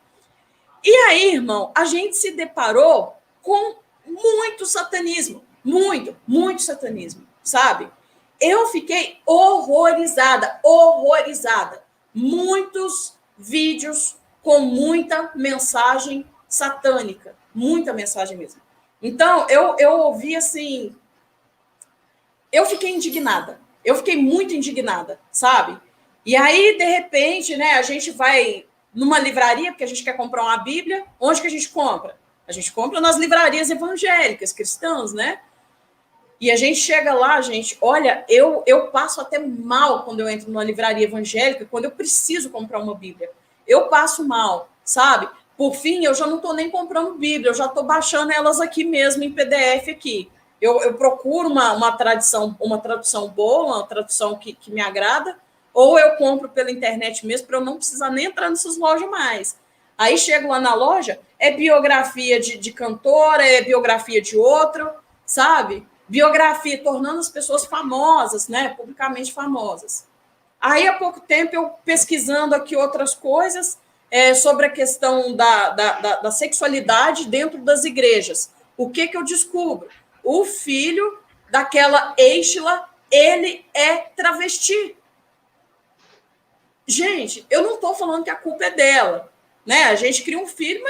Speaker 1: E aí, irmão, a gente se deparou com muito satanismo. Muito satanismo, sabe? Eu fiquei horrorizada. Muitos vídeos com muita mensagem satânica. Muita mensagem mesmo. Então, eu ouvi assim... Eu fiquei indignada. Eu fiquei muito indignada, sabe? E aí, de repente, né, a gente vai numa livraria, porque a gente quer comprar uma Bíblia. Onde que a gente compra? A gente compra nas livrarias evangélicas, cristãs, né? E a gente chega lá, gente, olha, eu passo até mal quando eu entro numa livraria evangélica, quando eu preciso comprar uma Bíblia. Eu passo mal, sabe? Por fim, eu já não estou nem comprando Bíblia, eu já estou baixando elas aqui mesmo em PDF aqui. Eu procuro uma tradução boa, uma tradução que me agrada, ou eu compro pela internet mesmo, para eu não precisar nem entrar nessas lojas mais. Aí chego lá na loja, é biografia de cantora, é biografia de outro, sabe? Biografia, tornando as pessoas famosas, né? Publicamente famosas. Aí, há pouco tempo, eu pesquisando aqui outras coisas sobre a questão da sexualidade dentro das igrejas. O que eu descubro? O filho daquela Eichla, ele é travesti. Gente, eu não estou falando que a culpa é dela, né? A gente cria um filho,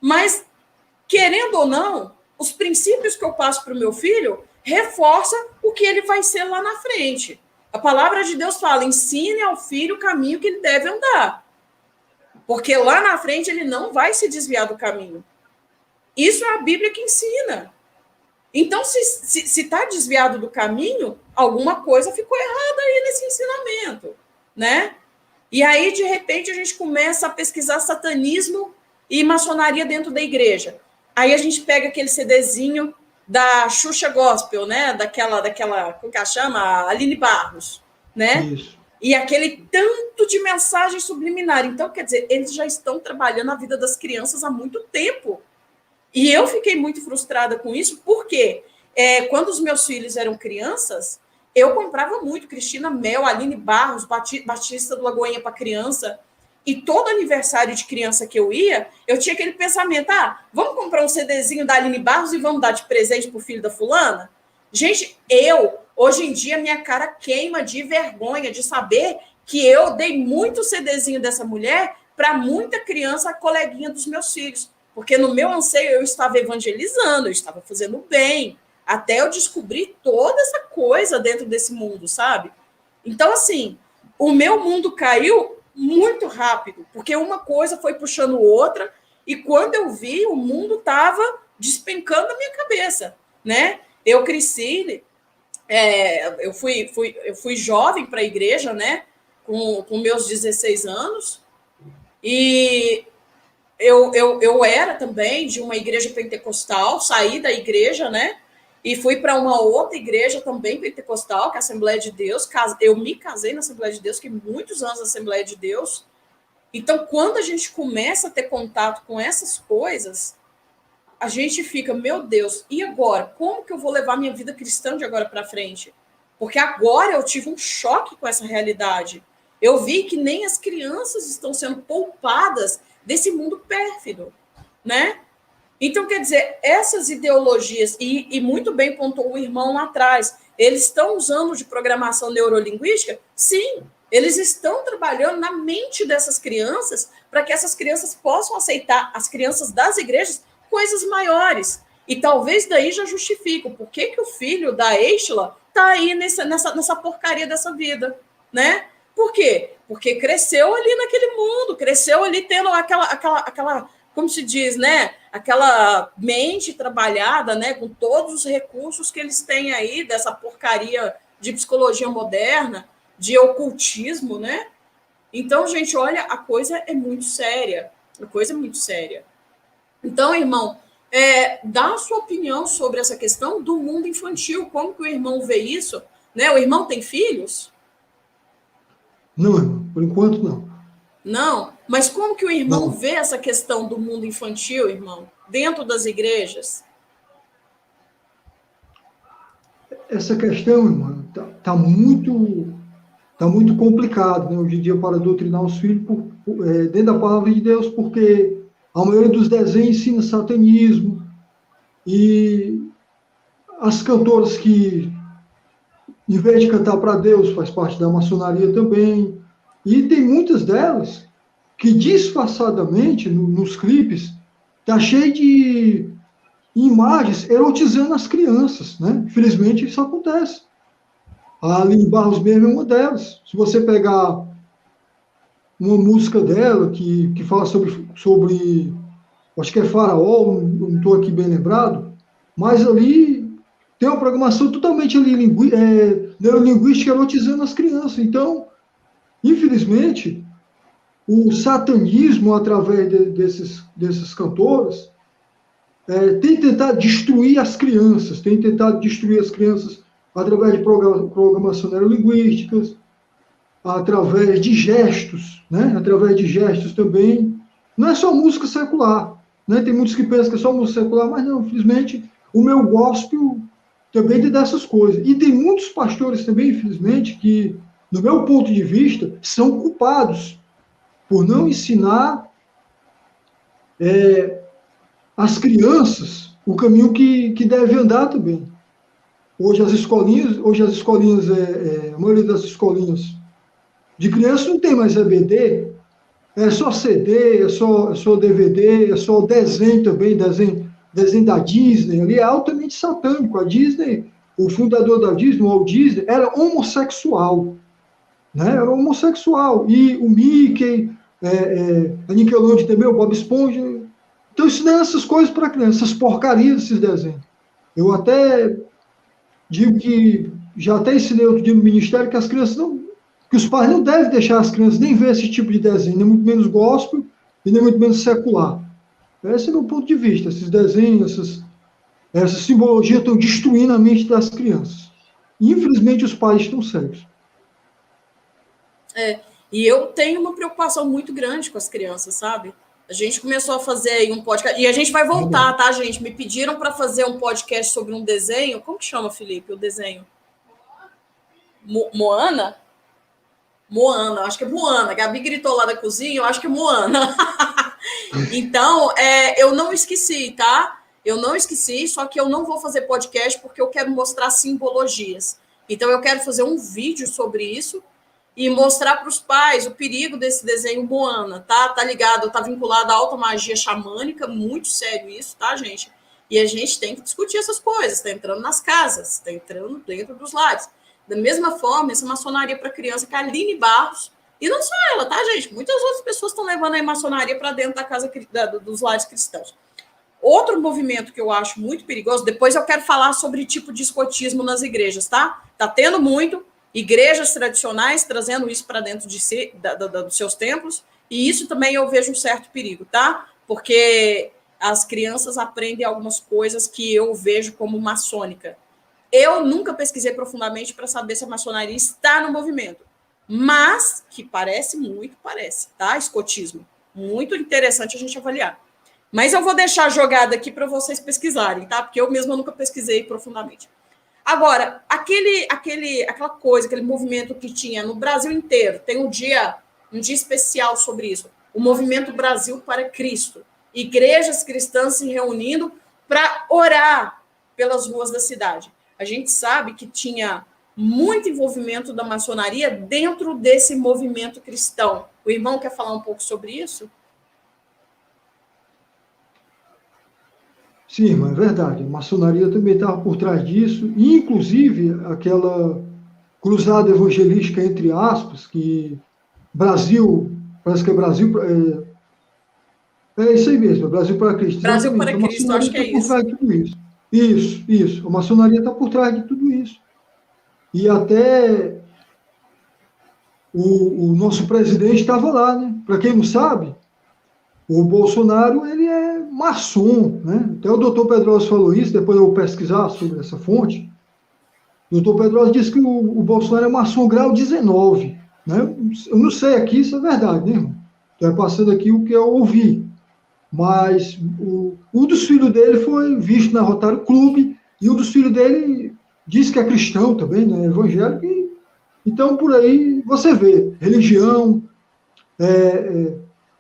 Speaker 1: mas querendo ou não, os princípios que eu passo para o meu filho reforça o que ele vai ser lá na frente. A palavra de Deus fala, ensine ao filho o caminho que ele deve andar. Porque lá na frente ele não vai se desviar do caminho. Isso é a Bíblia que ensina. Então, se está desviado do caminho, alguma coisa ficou errada aí nesse ensinamento, né? E aí, de repente, a gente começa a pesquisar satanismo e maçonaria dentro da igreja. Aí a gente pega aquele CDzinho da Xuxa Gospel, né? Daquela como que ela chama? Aline Barros, né?
Speaker 2: Isso.
Speaker 1: E aquele tanto de mensagem subliminar. Então, quer dizer, eles já estão trabalhando a vida das crianças há muito tempo. E eu fiquei muito frustrada com isso, porque quando os meus filhos eram crianças, eu comprava muito Cristina Mel, Aline Barros, Batista do Lagoinha para criança. E todo aniversário de criança que eu ia, eu tinha aquele pensamento, vamos comprar um CDzinho da Aline Barros e vamos dar de presente pro filho da fulana? Gente, hoje em dia, minha cara queima de vergonha de saber que eu dei muito CDzinho dessa mulher para muita criança, coleguinha dos meus filhos. Porque no meu anseio eu estava evangelizando, eu estava fazendo bem, até eu descobrir toda essa coisa dentro desse mundo, sabe? Então, assim, o meu mundo caiu muito rápido, porque uma coisa foi puxando outra, e quando eu vi, o mundo estava despencando na minha cabeça, né? Eu cresci, eu fui jovem para a igreja, né? Com meus 16 anos, e eu era também de uma igreja pentecostal, saí da igreja, né? E fui para uma outra igreja também pentecostal, que é a Assembleia de Deus. Eu me casei na Assembleia de Deus, fiquei muitos anos na Assembleia de Deus. Então, quando a gente começa a ter contato com essas coisas, a gente fica, meu Deus, e agora? Como que eu vou levar minha vida cristã de agora para frente? Porque agora eu tive um choque com essa realidade. Eu vi que nem as crianças estão sendo poupadas desse mundo pérfido, né? Então, quer dizer, essas ideologias, e muito bem pontuou o irmão lá atrás, eles estão usando de programação neurolinguística? Sim, eles estão trabalhando na mente dessas crianças para que essas crianças possam aceitar, as crianças das igrejas, coisas maiores. E talvez daí já justifique por que o filho da Eichla está aí nessa porcaria dessa vida, né? Por quê? Porque cresceu ali naquele mundo, cresceu ali tendo aquela como se diz, né? Aquela mente trabalhada, né? Com todos os recursos que eles têm aí dessa porcaria de psicologia moderna, de ocultismo, né? Então, gente, olha, a coisa é muito séria. A coisa é muito séria. Então, irmão, dá a sua opinião sobre essa questão do mundo infantil. Como que o irmão vê isso? Né? O irmão tem filhos?
Speaker 2: Não, irmão, por enquanto não.
Speaker 1: Não? Mas como que o irmão vê essa questão do mundo infantil, irmão, dentro das igrejas?
Speaker 2: Essa questão, irmão, tá muito complicado, né, hoje em dia, para doutrinar os filhos dentro da palavra de Deus, porque a maioria dos desenhos ensina satanismo, e as cantoras que, em vez de cantar para Deus, faz parte da maçonaria também, e tem muitas delas que disfarçadamente, nos clipes, tá cheio de imagens erotizando as crianças, né? Infelizmente, isso acontece. A Aline Barros mesmo é uma delas. Se você pegar uma música dela que fala sobre acho que é Faraó, não estou aqui bem lembrado, mas ali tem uma programação totalmente ali, neurolinguística erotizando as crianças. Então, infelizmente, o satanismo, através desses cantores, tem tentado destruir as crianças, através de programação neurolinguísticas, através de gestos, né? Através de gestos também. Não é só música secular, né? Tem muitos que pensam que é só música secular, mas não, infelizmente, o meu gospel também tem dessas coisas. E tem muitos pastores também, infelizmente, que, no meu ponto de vista, são culpados por não ensinar as crianças o caminho que deve andar também. Hoje as escolinhas, a maioria das escolinhas de criança não tem mais EBD, é só CD, é só DVD, é só desenho também, desenho da Disney, ali é altamente satânico. A Disney, o fundador da Disney, o Walt Disney, era homossexual, né? Era homossexual. E o Mickey, a Nickelodeon também, o Bob Esponja. Então, ensinando essas coisas para crianças, essas porcarias desses desenhos. Eu até digo que já até ensinei outro dia no ministério que as crianças que os pais não devem deixar as crianças nem ver esse tipo de desenho, nem muito menos gospel e nem muito menos secular. Esse é o meu ponto de vista. Esses desenhos, essas simbologias estão destruindo a mente das crianças. E, infelizmente, os pais estão cegos.
Speaker 1: E eu tenho uma preocupação muito grande com as crianças, sabe? A gente começou a fazer aí um podcast, e a gente vai voltar, tá, gente? Me pediram para fazer um podcast sobre um desenho. Como que chama, Felipe, o desenho? Moana? Moana, acho que é Moana. A Gabi gritou lá da cozinha, eu acho que é Moana. Então, eu não esqueci, tá? Eu não esqueci, só que eu não vou fazer podcast porque eu quero mostrar simbologias. Então, eu quero fazer um vídeo sobre isso e mostrar para os pais o perigo desse desenho Moana, tá? Tá ligado? Tá vinculado à alta magia xamânica, muito sério isso, tá, gente? E a gente tem que discutir essas coisas, tá entrando nas casas, tá entrando dentro dos lares. Da mesma forma, essa maçonaria para criança que a Aline Barros, e não só ela, tá, gente? Muitas outras pessoas estão levando a maçonaria para dentro da casa dos lares cristãos. Outro movimento que eu acho muito perigoso, depois eu quero falar sobre tipo de escotismo nas igrejas, tá? Tá tendo muito, igrejas tradicionais trazendo isso para dentro de dos seus templos, e isso também eu vejo um certo perigo, tá? Porque as crianças aprendem algumas coisas que eu vejo como maçônica. Eu nunca pesquisei profundamente para saber se a maçonaria está no movimento, mas que parece, tá? Escotismo. Muito interessante a gente avaliar. Mas eu vou deixar jogada aqui para vocês pesquisarem, tá? Porque eu mesma nunca pesquisei profundamente. Agora, aquela coisa, aquele movimento que tinha no Brasil inteiro, tem um dia especial sobre isso, o Movimento Brasil para Cristo. Igrejas cristãs se reunindo para orar pelas ruas da cidade. A gente sabe que tinha muito envolvimento da maçonaria dentro desse movimento cristão. O irmão quer falar um pouco sobre isso?
Speaker 2: Sim, mas é verdade. A maçonaria também estava por trás disso, e, inclusive, aquela cruzada evangelística, entre aspas, que Brasil, parece que é Brasil, isso aí mesmo, Brasil para Cristo.
Speaker 1: Brasil para Cristo, acho que é isso.
Speaker 2: Por trás de tudo isso. Isso. A maçonaria está por trás de tudo isso. E até o nosso presidente estava lá, né? Para quem não sabe, o Bolsonaro, ele é maçom, né? Até o doutor Pedrosa falou isso, depois eu vou pesquisar sobre essa fonte. O doutor Pedrosa disse que o Bolsonaro é maçom grau 19, né? Eu não sei aqui se é verdade, né, irmão? Estou passando aqui o que eu ouvi. Mas um dos filhos dele foi visto na Rotário Clube, e um dos filhos dele diz que é cristão também, né? Evangélico. Então, por aí, você vê, religião,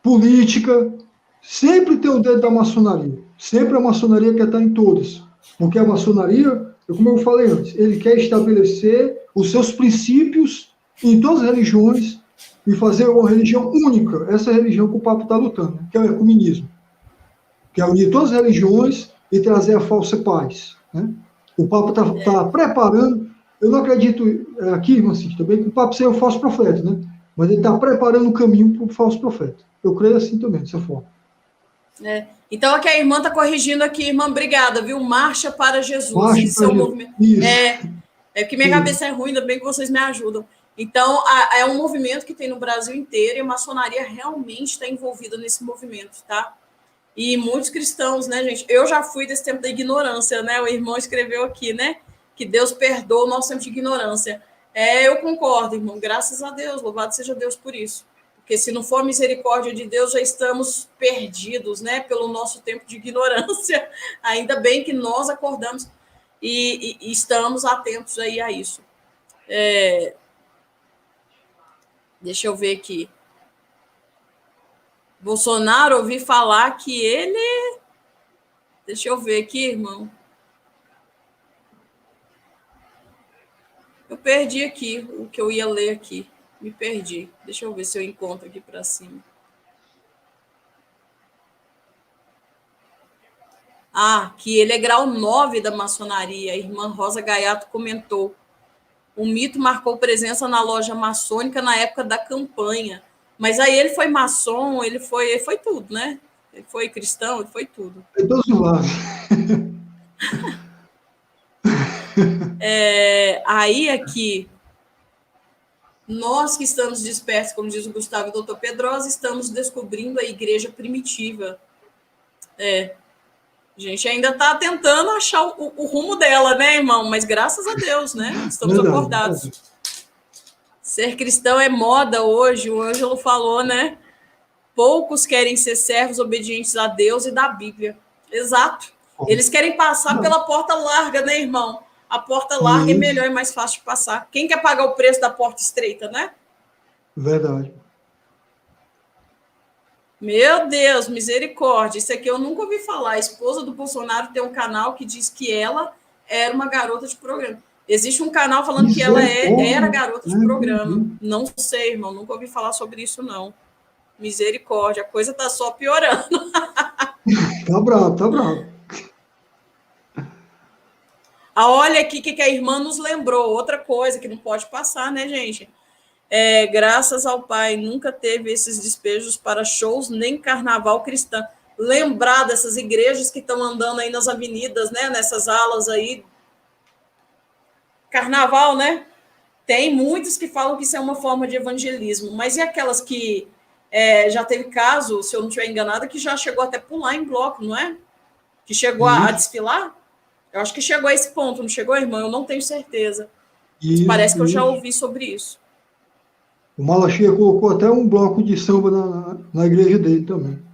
Speaker 2: política, sempre tem o dedo da maçonaria. Sempre a maçonaria quer estar em todas. Porque a maçonaria, como eu falei antes, ele quer estabelecer os seus princípios em todas as religiões e fazer uma religião única. Essa é a religião que o Papa está lutando, né? Que é o ecumenismo. Que é unir todas as religiões e trazer a falsa paz, né? O Papa está preparando, eu não acredito aqui, irmã Cíntia, também que o Papa seja o falso profeta, né? Mas ele está preparando o caminho para o falso profeta. Eu creio assim também, dessa forma.
Speaker 1: Então, aqui a irmã está corrigindo aqui, irmã, obrigada, viu? Marcha para Jesus.
Speaker 2: Marcha
Speaker 1: Isso
Speaker 2: para
Speaker 1: é um
Speaker 2: Jesus.
Speaker 1: movimento.
Speaker 2: Isso.
Speaker 1: É que minha cabeça é ruim, ainda bem que vocês me ajudam. Então, é um movimento que tem no Brasil inteiro e a maçonaria realmente está envolvida nesse movimento, tá? E muitos cristãos, né, gente? Eu já fui desse tempo da ignorância, né? O irmão escreveu aqui, né? Que Deus perdoa o nosso tempo de ignorância. Eu concordo, irmão. Graças a Deus. Louvado seja Deus por isso. Porque se não for a misericórdia de Deus, já estamos perdidos, né? Pelo nosso tempo de ignorância. Ainda bem que nós acordamos e estamos atentos aí a isso. Deixa eu ver aqui. Bolsonaro, ouvi falar que ele... Deixa eu ver aqui, irmão. Eu perdi aqui o que eu ia ler aqui. Me perdi. Deixa eu ver se eu encontro aqui para cima. Que ele é grau 9 da maçonaria. A irmã Rosa Gaiato comentou. O mito marcou presença na loja maçônica na época da campanha. Mas aí ele foi maçom, ele foi tudo, né? Ele foi cristão, ele foi tudo.
Speaker 2: É todos os lados.
Speaker 1: Aí aqui, nós que estamos dispersos, como diz o Gustavo e o doutor Pedrosa, estamos descobrindo a igreja primitiva. A gente ainda está tentando achar o rumo dela, né, irmão? Mas graças a Deus, né? Estamos acordados. Ser cristão é moda hoje, o Ângelo falou, né? Poucos querem ser servos obedientes a Deus e da Bíblia. Exato. Eles querem passar pela porta larga, né, irmão? A porta larga é melhor e mais fácil de passar. Quem quer pagar o preço da porta estreita, né?
Speaker 2: Verdade.
Speaker 1: Meu Deus, misericórdia. Isso aqui eu nunca ouvi falar. A esposa do Bolsonaro tem um canal que diz que ela era uma garota de programa. Existe um canal falando que ela era garota de programa. Não sei, irmão. Nunca ouvi falar sobre isso, não. Misericórdia. A coisa tá só piorando.
Speaker 2: Tá bravo, tá bravo.
Speaker 1: Olha aqui que a irmã nos lembrou. Outra coisa que não pode passar, né, gente? Graças ao Pai, nunca teve esses despejos para shows, nem carnaval cristão. Lembrar dessas igrejas que estão andando aí nas avenidas, né? Nessas alas aí. Carnaval, né? Tem muitos que falam que isso é uma forma de evangelismo. Mas e aquelas que já teve caso, se eu não estiver enganada, que já chegou até pular em bloco, não é? Que chegou a desfilar? Eu acho que chegou a esse ponto, não chegou, irmão? Eu não tenho certeza. Parece que eu já ouvi sobre isso.
Speaker 2: O Malachias colocou até um bloco de samba na igreja dele também.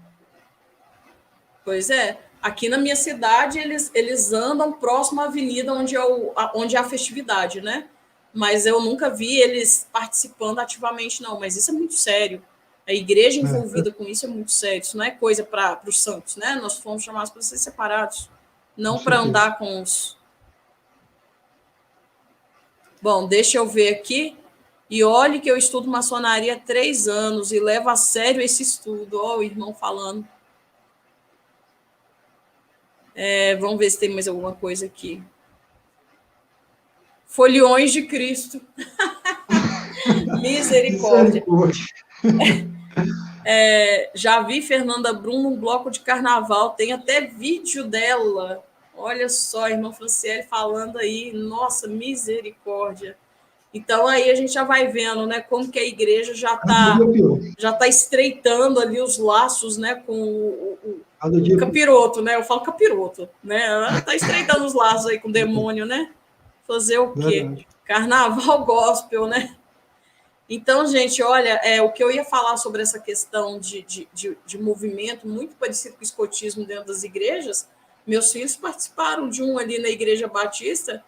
Speaker 1: Pois é. Aqui na minha cidade, eles andam próximo à avenida onde é a festividade, né? Mas eu nunca vi eles participando ativamente, não. Mas isso é muito sério. A igreja envolvida com isso é muito sério. Isso não é coisa para os santos, né? Nós fomos chamados para ser separados. Não para andar com os... Bom, deixa eu ver aqui. E olhe que eu estudo maçonaria há 3 anos e levo a sério esse estudo. Ó, o irmão falando. Vamos ver se tem mais alguma coisa aqui. Foliões de Cristo. Misericórdia. Já vi Fernanda Brum num bloco de carnaval. Tem até vídeo dela. Olha só, irmão Franciele falando aí. Nossa, misericórdia. Então, aí a gente já vai vendo, né, como que a igreja já tá estreitando ali os laços, né, com o capiroto, né? Eu falo capiroto, né? Ela tá estreitando os laços aí com o demônio, né? Fazer o quê? Verdade. Carnaval gospel, né? Então, gente, olha, o que eu ia falar sobre essa questão de movimento muito parecido com o escotismo dentro das igrejas, meus filhos participaram de um ali na Igreja Batista,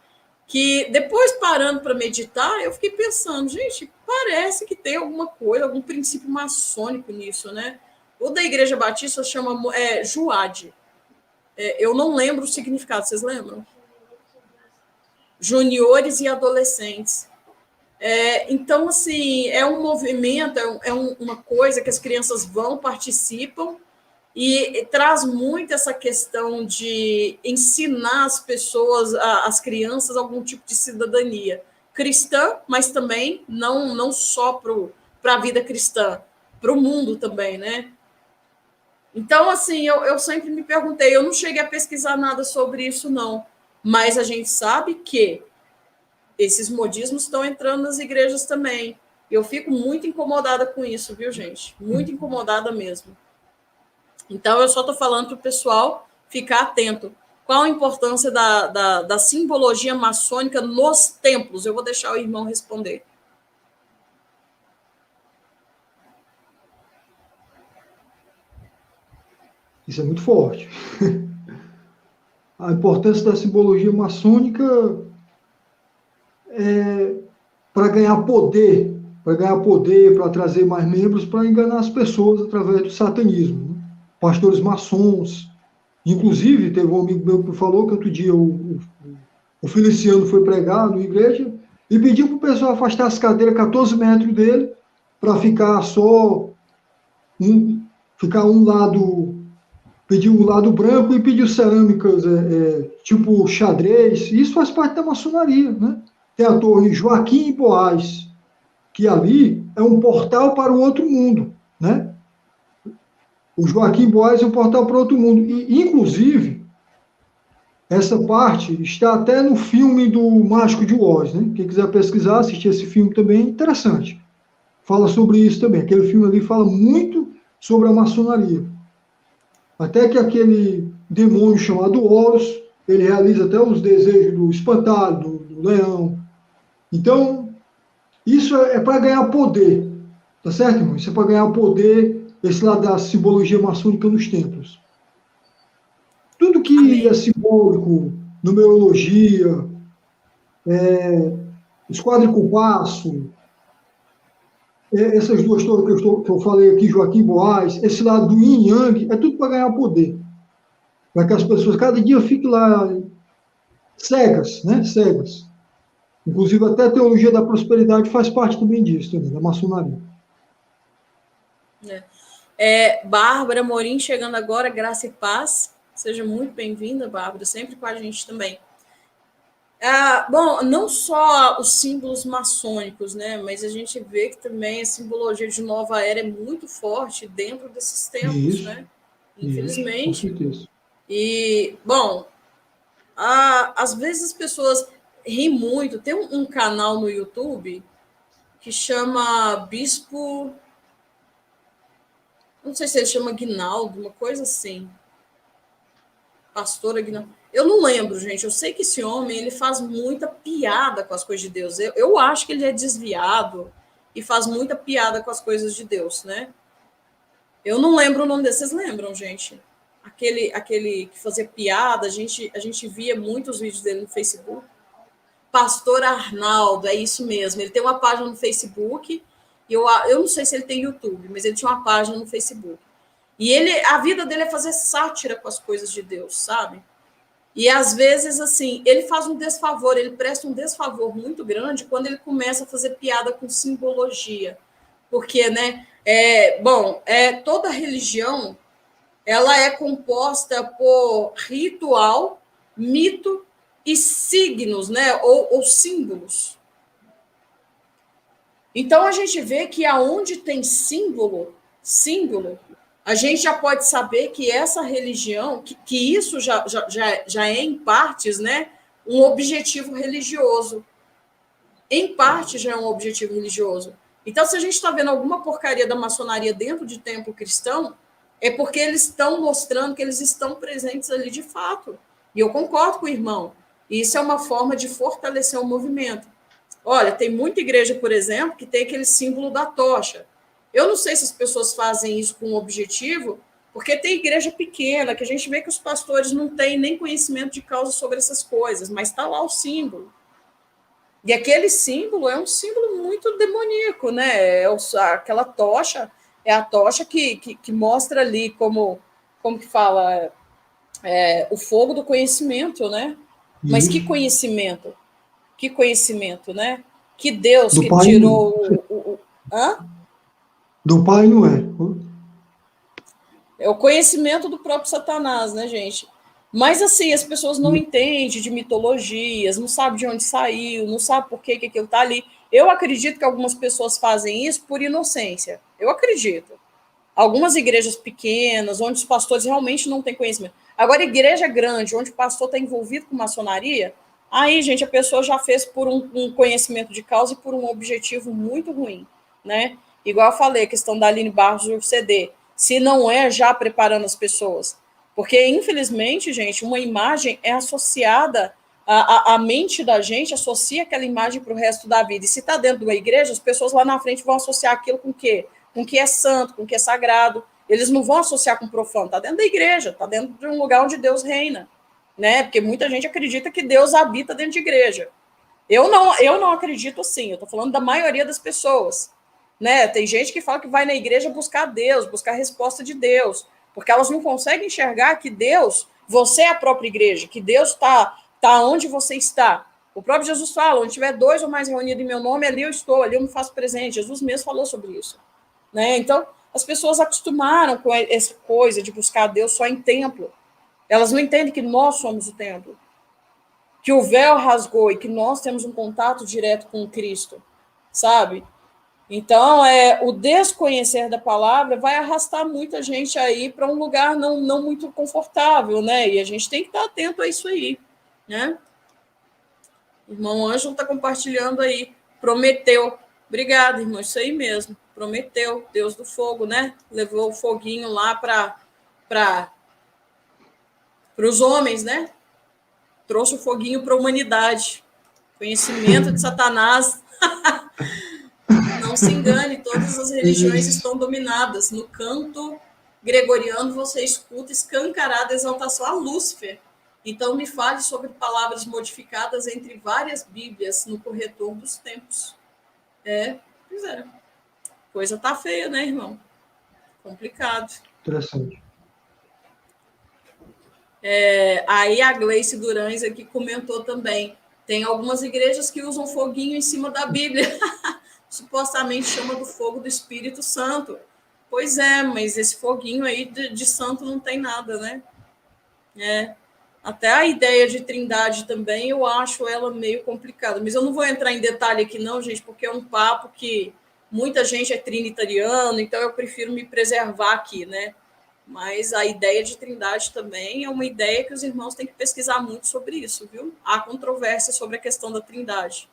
Speaker 1: que depois, parando para meditar, eu fiquei pensando, gente, parece que tem alguma coisa, algum princípio maçônico nisso, né? O da Igreja Batista chama Juade. Eu não lembro o significado, vocês lembram? Juniores e adolescentes. Então, assim, é um movimento, uma coisa que as crianças participam, e traz muito essa questão de ensinar as pessoas, as crianças, algum tipo de cidadania cristã, mas também não só para a vida cristã, para o mundo também, né? Então, assim, eu sempre me perguntei, eu não cheguei a pesquisar nada sobre isso, não. Mas a gente sabe que esses modismos estão entrando nas igrejas também. Eu fico muito incomodada com isso, viu, gente? Muito incomodada mesmo. Então, eu só estou falando para o pessoal ficar atento. Qual a importância da simbologia maçônica nos templos? Eu vou deixar o irmão responder.
Speaker 2: Isso é muito forte. A importância da simbologia maçônica é para ganhar poder, para trazer mais membros, para enganar as pessoas através do satanismo. Né? Pastores maçons. Inclusive, teve um amigo meu que falou que outro dia o Feliciano foi pregar na igreja e pediu para o pessoal afastar as cadeiras 14 metros dele para ficar só ficar um lado, pediu um lado branco e pediu cerâmicas tipo xadrez. Isso faz parte da maçonaria, né? Tem a torre Joaquim Boaz, que ali é um portal para o outro mundo, né? O Joaquim Boaz é um portal para o outro mundo. E, inclusive, essa parte está até no filme do Mágico de Oz, né? Quem quiser pesquisar, assistir esse filme também é interessante. Fala sobre isso também. Aquele filme ali fala muito sobre a maçonaria. Até que aquele demônio chamado Horus, ele realiza até os desejos do espantalho, do leão. Então, isso é para ganhar poder. Tá certo, irmão? Isso é para ganhar poder, esse lado da simbologia maçônica nos templos. Tudo que é simbólico, numerologia, esquadriculpaço, essas duas torres que eu falei aqui, Joaquim Boaz, esse lado do yin yang, é tudo para ganhar poder. Para que as pessoas cada dia fiquem lá cegas, né? Cegas. Inclusive, até a teologia da prosperidade faz parte também disso, também, da maçonaria.
Speaker 1: Bárbara Morim chegando agora, graça e paz. Seja muito bem-vinda, Bárbara, sempre com a gente também. Bom, não só os símbolos maçônicos, né? Mas a gente vê que também a simbologia de nova era é muito forte dentro desses tempos,
Speaker 2: Isso,
Speaker 1: né? Infelizmente.
Speaker 2: Isso, com certeza.
Speaker 1: E, bom, às vezes as pessoas riem muito. Tem um canal no YouTube que chama Bispo. Não sei se ele chama Guinaldo, uma coisa assim. Pastor Aguinaldo. Eu não lembro, gente. Eu sei que esse homem ele faz muita piada com as coisas de Deus. Eu acho que ele é desviado e faz muita piada com as coisas de Deus, né? Eu não lembro o nome dele. Vocês lembram, gente? Aquele que fazia piada, a gente via muitos vídeos dele no Facebook. Pastor Arnaldo, é isso mesmo. Ele tem uma página no Facebook. Eu não sei se ele tem YouTube, mas ele tinha uma página no Facebook. E a vida dele é fazer sátira com as coisas de Deus, sabe? E às vezes, assim, ele faz um desfavor, ele presta um desfavor muito grande quando ele começa a fazer piada com simbologia. Porque, né, toda religião, ela é composta por ritual, mito e signos, né, ou símbolos. Então, a gente vê que aonde tem símbolo, a gente já pode saber que essa religião, que isso já é, em partes, né, um objetivo religioso. Em parte, já é um objetivo religioso. Então, se a gente está vendo alguma porcaria da maçonaria dentro de templo cristão, é porque eles estão mostrando que eles estão presentes ali de fato. E eu concordo com o irmão. Isso é uma forma de fortalecer o movimento. Olha, tem muita igreja, por exemplo, que tem aquele símbolo da tocha. Eu não sei se as pessoas fazem isso com um objetivo, porque tem igreja pequena, que a gente vê que os pastores não têm nem conhecimento de causa sobre essas coisas, mas está lá o símbolo. E aquele símbolo é um símbolo muito demoníaco, né? Aquela tocha, é a tocha que mostra ali como que fala, o fogo do conhecimento, né? Mas que conhecimento? Que conhecimento, né? Que Deus
Speaker 2: do
Speaker 1: que
Speaker 2: pai
Speaker 1: tirou Hã?
Speaker 2: Do pai não é.
Speaker 1: É o conhecimento do próprio Satanás, né, gente? Mas, assim, as pessoas não entendem de mitologias, não sabem de onde saiu, não sabem por que aquilo está ali. Eu acredito que algumas pessoas fazem isso por inocência. Eu acredito. Algumas igrejas pequenas, onde os pastores realmente não têm conhecimento. Agora, igreja grande, onde o pastor está envolvido com maçonaria, aí, gente, a pessoa já fez por um conhecimento de causa e por um objetivo muito ruim, né? Igual eu falei, a questão da Aline Barros do CD. Se não é já preparando as pessoas. Porque, infelizmente, gente, uma imagem é associada, a mente da gente associa aquela imagem para o resto da vida. E se está dentro de uma igreja, as pessoas lá na frente vão associar aquilo com o quê? Com o que é santo, com o que é sagrado. Eles não vão associar com profano. Está dentro da igreja, está dentro de um lugar onde Deus reina. Né? Porque muita gente acredita que Deus habita dentro de igreja. Eu não acredito assim. Eu estou falando da maioria das pessoas. Né? Tem gente que fala que vai na igreja buscar Deus, buscar a resposta de Deus, porque elas não conseguem enxergar que Deus, você é a própria igreja, que Deus está onde você está. O próprio Jesus fala, onde tiver 2 ou mais reunidos em meu nome, ali eu estou, ali eu me faço presente. Jesus mesmo falou sobre isso. Né? Então, as pessoas acostumaram com essa coisa de buscar Deus só em templo. Elas não entendem que nós somos o templo, que o véu rasgou e que nós temos um contato direto com Cristo, sabe? Então, o desconhecer da palavra vai arrastar muita gente aí para um lugar não muito confortável, né? E a gente tem que estar atento a isso aí, né? O irmão Ângelo está compartilhando aí. Prometeu. Obrigada, irmão. Isso aí mesmo. Prometeu. Deus do fogo, né? Levou o foguinho lá para os homens, né? Trouxe o foguinho para a humanidade. Conhecimento de Satanás. Não se engane, todas as religiões estão dominadas. No canto gregoriano, você escuta escancarada exaltação a Lúcifer. Então, me fale sobre palavras modificadas entre várias Bíblias no corretor dos tempos. Pois é. Coisa tá feia, né, irmão? Complicado.
Speaker 2: Interessante.
Speaker 1: Aí a Gleice Durães aqui comentou também. Tem algumas igrejas que usam foguinho em cima da Bíblia. Supostamente chama do fogo do Espírito Santo. Pois é, mas esse foguinho aí de santo não tem nada, né? Até a ideia de trindade também, eu acho ela meio complicada. Mas eu não vou entrar em detalhe aqui não, gente, porque é um papo que muita gente é trinitariano, então eu prefiro me preservar aqui, né? Mas a ideia de trindade também é uma ideia que os irmãos têm que pesquisar muito sobre isso, viu? Há controvérsia sobre a questão da trindade.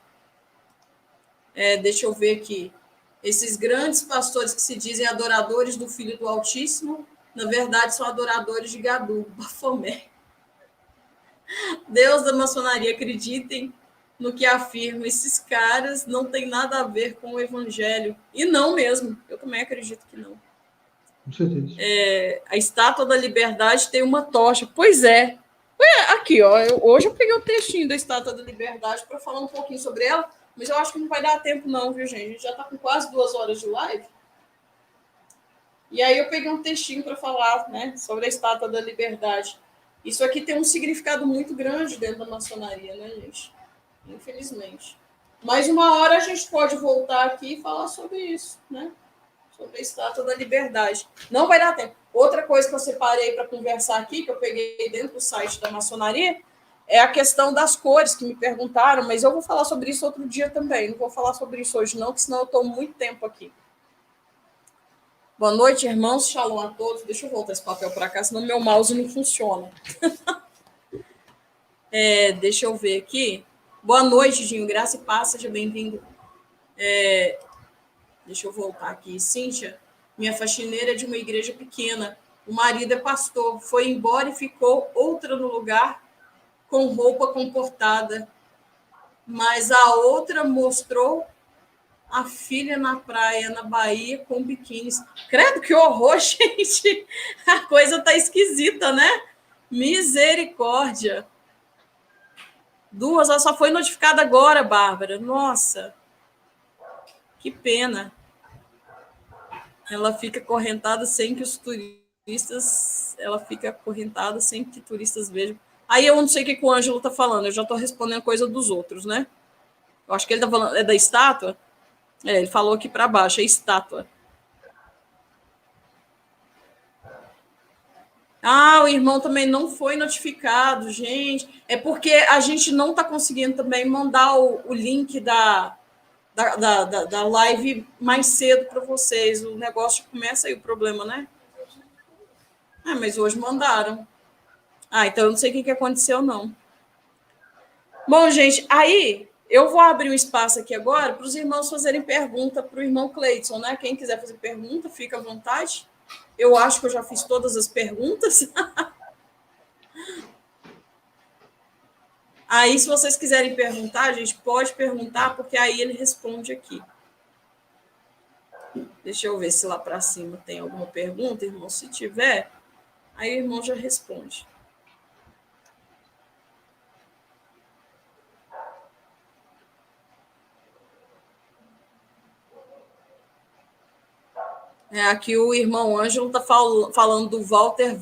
Speaker 1: Deixa eu ver aqui. Esses grandes pastores que se dizem adoradores do Filho do Altíssimo, na verdade são adoradores de Gadu, Bafomé. Deus da maçonaria, acreditem no que afirma. Esses caras não tem nada a ver com o evangelho. E não mesmo. Eu também acredito que não.
Speaker 2: Com certeza.
Speaker 1: A Estátua da Liberdade tem uma tocha. Pois é. Aqui, ó. Hoje eu peguei o textinho da Estátua da Liberdade para falar um pouquinho sobre ela, mas eu acho que não vai dar tempo não, viu, gente? A gente já está com quase 2 horas de live. E aí eu peguei um textinho para falar, né, sobre a Estátua da Liberdade. Isso aqui tem um significado muito grande dentro da maçonaria, né, gente? Infelizmente. Mas uma hora a gente pode voltar aqui e falar sobre isso, né? Sobre a Estátua da Liberdade. Não vai dar tempo. Outra coisa que eu separei para conversar aqui, que eu peguei dentro do site da maçonaria, é a questão das cores, que me perguntaram, mas eu vou falar sobre isso outro dia também. Não vou falar sobre isso hoje não, porque senão eu estou muito tempo aqui. Boa noite, irmãos. Shalom a todos. Deixa eu voltar esse papel para cá, senão meu mouse não funciona. Deixa eu ver aqui. Boa noite, Dinho. Graça e paz, seja bem-vindo. Deixa eu voltar aqui. Cíntia, minha faxineira é de uma igreja pequena. O marido é pastor. Foi embora e ficou outra no lugar com roupa comportada. Mas a outra mostrou a filha na praia, na Bahia, com biquínis. Credo, que horror, gente! A coisa tá esquisita, né? Misericórdia. 2, ela só foi notificada agora, Bárbara. Nossa, que pena. Ela fica acorrentada sem que os turistas... Ela fica acorrentada sem que turistas vejam. Aí eu não sei o que o Ângelo tá falando. Eu já tô respondendo coisa dos outros, né? Eu acho que ele tá falando... É da estátua? Ele falou aqui para baixo, é estátua. O irmão também não foi notificado, gente. É porque a gente não está conseguindo também mandar o link da da live mais cedo para vocês. O negócio começa aí, o problema, né? Ah, mas hoje mandaram. Ah, então eu não sei o que aconteceu, não. Bom, gente, aí eu vou abrir um espaço aqui agora para os irmãos fazerem pergunta para o irmão Cleiton, né? Quem quiser fazer pergunta, fica à vontade. Eu acho que eu já fiz todas as perguntas. Aí, se vocês quiserem perguntar, a gente pode perguntar, porque aí ele responde aqui. Deixa eu ver se lá para cima tem alguma pergunta, irmão. Se tiver, aí o irmão já responde. Aqui o irmão Ângelo está falando do Walter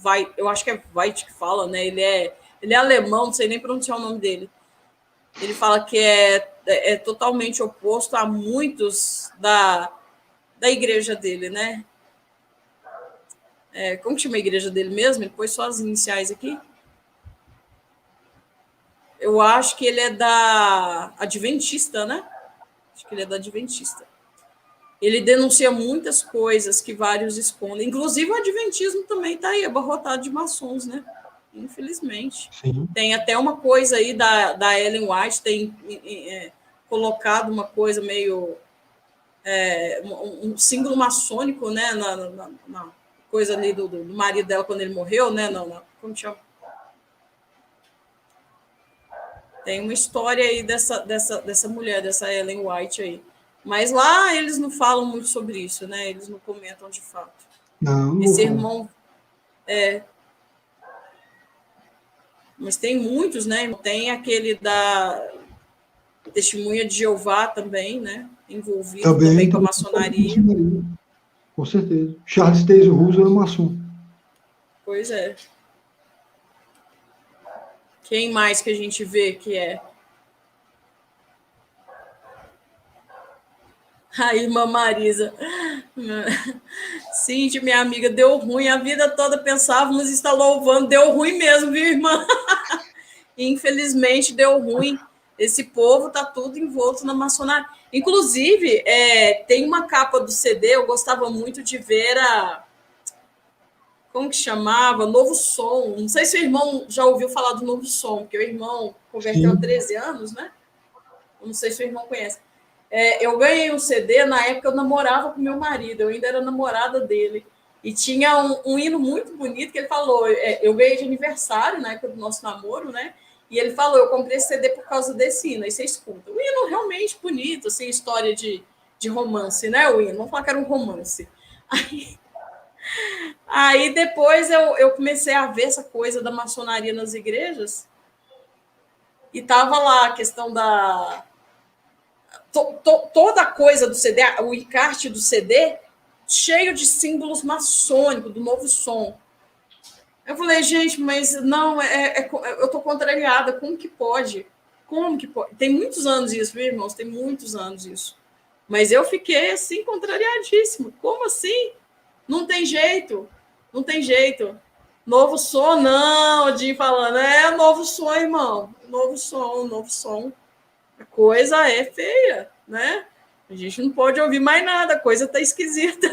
Speaker 1: Vai, eu acho que é White que fala, né? Ele é alemão, não sei nem pronunciar o nome dele. Ele fala que é totalmente oposto a muitos da igreja dele, né? Como que chama a igreja dele mesmo? Ele pôs só as iniciais aqui. Eu acho que ele é da Adventista, né? Acho que ele é da Adventista. Ele denuncia muitas coisas que vários escondem. Inclusive o adventismo também está aí, abarrotado de maçons, né? Infelizmente.
Speaker 2: Sim.
Speaker 1: Tem até uma coisa aí da Ellen White, tem colocado uma coisa meio... um símbolo maçônico, né? Na coisa ali do marido dela quando ele morreu, né? Como chama? Tem uma história aí dessa mulher, dessa Ellen White aí. Mas lá eles não falam muito sobre isso, né? Eles não comentam de fato.
Speaker 2: Não,
Speaker 1: esse irmão... Mas tem muitos, né? Tem aquele da Testemunha de Jeová também, né? Envolvido também com a maçonaria.
Speaker 2: Com certeza. Charles Taze Russell é maçom.
Speaker 1: Pois é. Quem mais que a gente vê que é? A irmã Marisa. Cíntia, minha amiga, deu ruim. A vida toda pensávamos estar louvando. Deu ruim mesmo, viu, irmã? Infelizmente, deu ruim. Esse povo está tudo envolto na maçonaria. Inclusive, tem uma capa do CD, eu gostava muito de ver como que chamava? Novo Som. Não sei se o irmão já ouviu falar do Novo Som, porque o irmão converteu há 13 anos, né? Eu não sei se o irmão conhece. Eu ganhei um CD, na época eu namorava com meu marido, eu ainda era namorada dele. E tinha um hino muito bonito que ele falou, eu ganhei de aniversário na época do nosso namoro, né? E ele falou, eu comprei esse CD por causa desse hino, aí você escuta. O hino realmente bonito, assim, história de romance, né? O hino, vamos falar que era um romance. Aí depois eu comecei a ver essa coisa da maçonaria nas igrejas e tava lá a questão da... toda a coisa do CD, o encarte do CD, cheio de símbolos maçônicos, do Novo Som. Eu falei, gente, mas não, eu tô contrariada, como que pode? Como que pode? Tem muitos anos isso, viu, irmãos? Tem muitos anos isso. Mas eu fiquei, assim, contrariadíssima. Como assim? Não tem jeito. Não tem jeito. Novo som, não, o Jim falando, novo som, irmão. Novo som. A coisa é feia, né? A gente não pode ouvir mais nada, a coisa tá esquisita.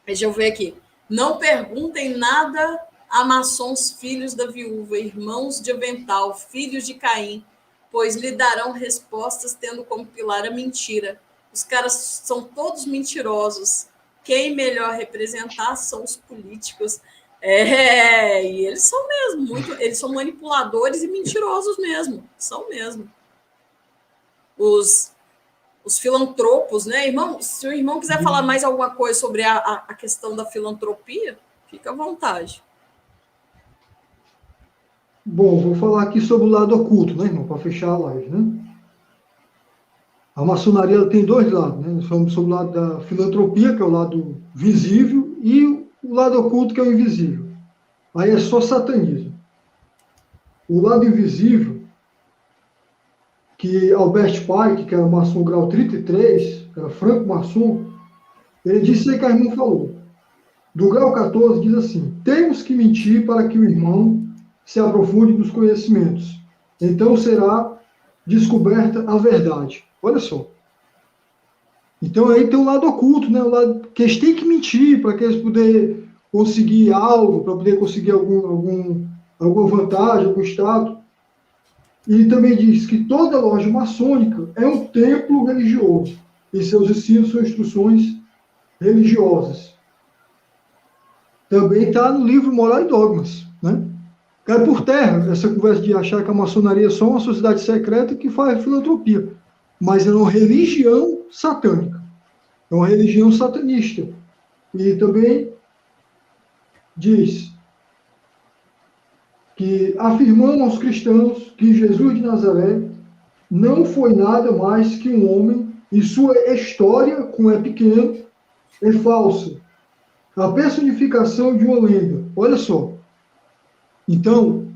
Speaker 1: Deixa eu ver aqui. Não perguntem nada a maçons, filhos da viúva, irmãos de avental, filhos de Caim, pois lhe darão respostas tendo como pilar a mentira. Os caras são todos mentirosos. Quem melhor representar são os políticos. E eles são mesmo, eles são manipuladores e mentirosos mesmo. São mesmo. Os filantropos, né, irmão? Se o irmão quiser falar mais alguma coisa sobre a questão da filantropia, fica à vontade.
Speaker 2: Bom, vou falar aqui sobre o lado oculto, né, irmão, para fechar a live, né? A maçonaria ela tem dois lados, né? Nós falamos sobre o lado da filantropia, que é o lado visível, e o lado oculto, que é o invisível. Aí é só satanismo. O lado invisível, que Albert Pike, que era maçom grau 33, era franco maçom, ele disse aí que a irmã falou. Do grau 14 diz assim: temos que mentir para que o irmão se aprofunde nos conhecimentos. Então será descoberta a verdade. Olha só. Então aí tem um lado oculto, né? O lado que eles têm que mentir para que eles poderem conseguir algo, para poder conseguir alguma vantagem, algum status. E também diz que toda loja maçônica é um templo religioso e seus ensinos são instruções religiosas. Também está no livro Moral e Dogmas, né? Cai por terra essa conversa de achar que a maçonaria é só uma sociedade secreta que faz filantropia, mas é uma religião satânica, é uma religião satanista. E também diz que afirmamos aos cristãos que Jesus de Nazaré não foi nada mais que um homem e sua história, com E pequeno, é falsa. A personificação de uma lenda. Olha só. Então,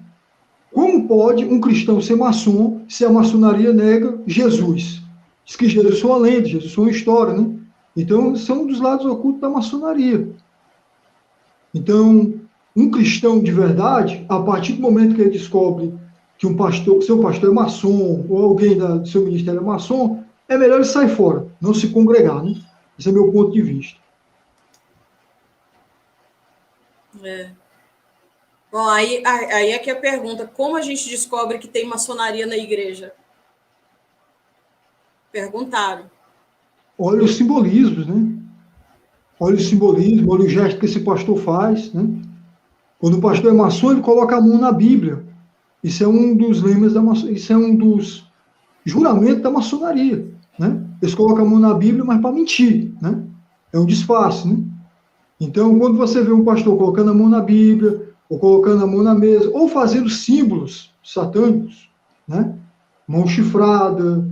Speaker 2: como pode um cristão ser maçom se a maçonaria nega Jesus? Diz que Jesus é uma lenda, Jesus é uma história, né? Então, são um dos lados ocultos da maçonaria. Então, um cristão de verdade, a partir do momento que ele descobre que seu pastor é maçom, ou alguém do seu ministério é maçom, é melhor ele sair fora, não se congregar, né? Esse é meu ponto de vista.
Speaker 1: Bom, aí é que a pergunta, como a gente descobre que tem maçonaria na igreja? Perguntaram.
Speaker 2: Olha os simbolismos, né? Olha o simbolismo, olha o gesto que esse pastor faz, né? Quando o pastor é maçom, ele coloca a mão na Bíblia. Isso é um dos lemas da maçonaria, isso é um dos juramentos da maçonaria, né? Eles colocam a mão na Bíblia, mas para mentir, né? É um disfarce, né? Então, quando você vê um pastor colocando a mão na Bíblia, ou colocando a mão na mesa, ou fazendo símbolos satânicos, né? Mão chifrada,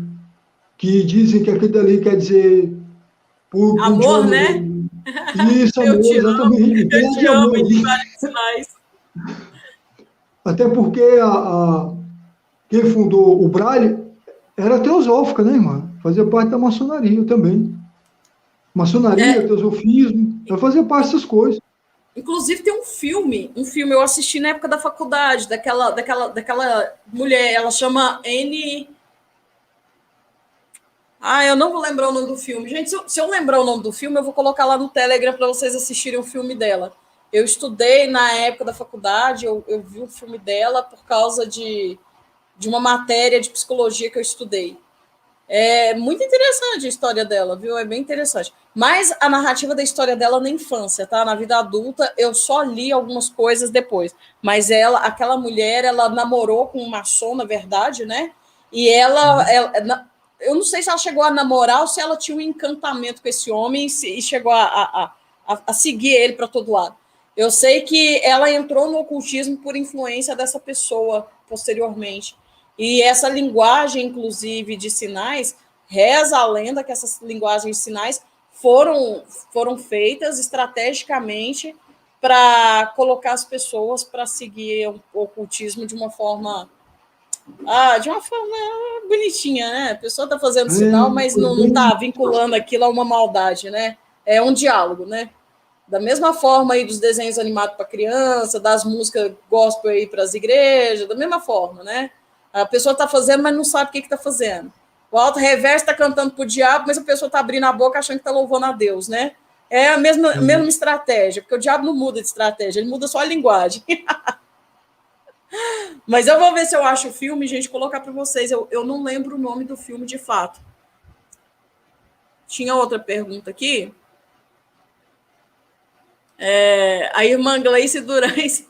Speaker 2: que dizem que aquele dali quer dizer...
Speaker 1: amor, né?
Speaker 2: Isso, amor, exatamente.
Speaker 1: Eu te amo, e tem vários sinais.
Speaker 2: Até porque quem fundou o Braille era teosófica, né, irmã? Fazia parte da maçonaria também. Maçonaria, teosofismo, ela fazia parte dessas coisas.
Speaker 1: Inclusive tem um filme eu assisti na época da faculdade, daquela mulher, ela chama Anne... eu não vou lembrar o nome do filme. Gente, se eu lembrar o nome do filme, eu vou colocar lá no Telegram para vocês assistirem o filme dela. Eu estudei na época da faculdade, eu vi o filme dela por causa de uma matéria de psicologia que eu estudei. É muito interessante a história dela, viu? É bem interessante. Mas a narrativa da história dela na infância, tá? Na vida adulta, eu só li algumas coisas depois. Mas aquela mulher, ela namorou com um maçom, na verdade, né? E eu não sei se ela chegou a namorar ou se ela tinha um encantamento com esse homem e chegou a seguir ele para todo lado. Eu sei que ela entrou no ocultismo por influência dessa pessoa posteriormente. E essa linguagem, inclusive, de sinais, reza a lenda que essas linguagens de sinais foram feitas estrategicamente para colocar as pessoas para seguir o ocultismo de uma forma bonitinha, né? A pessoa está fazendo sinal, mas não está vinculando aquilo a uma maldade, né? É um diálogo, né? Da mesma forma aí dos desenhos animados para criança, das músicas gospel aí para as igrejas, da mesma forma, né? A pessoa está fazendo, mas não sabe o que está fazendo. O alto reverso está cantando para o diabo, mas a pessoa está abrindo a boca achando que está louvando a Deus, né? É a mesma estratégia, porque o diabo não muda de estratégia, ele muda só a linguagem. Mas eu vou ver se eu acho o filme, gente, colocar para vocês. Eu não lembro o nome do filme de fato. Tinha outra pergunta aqui. A irmã Gleice Durães,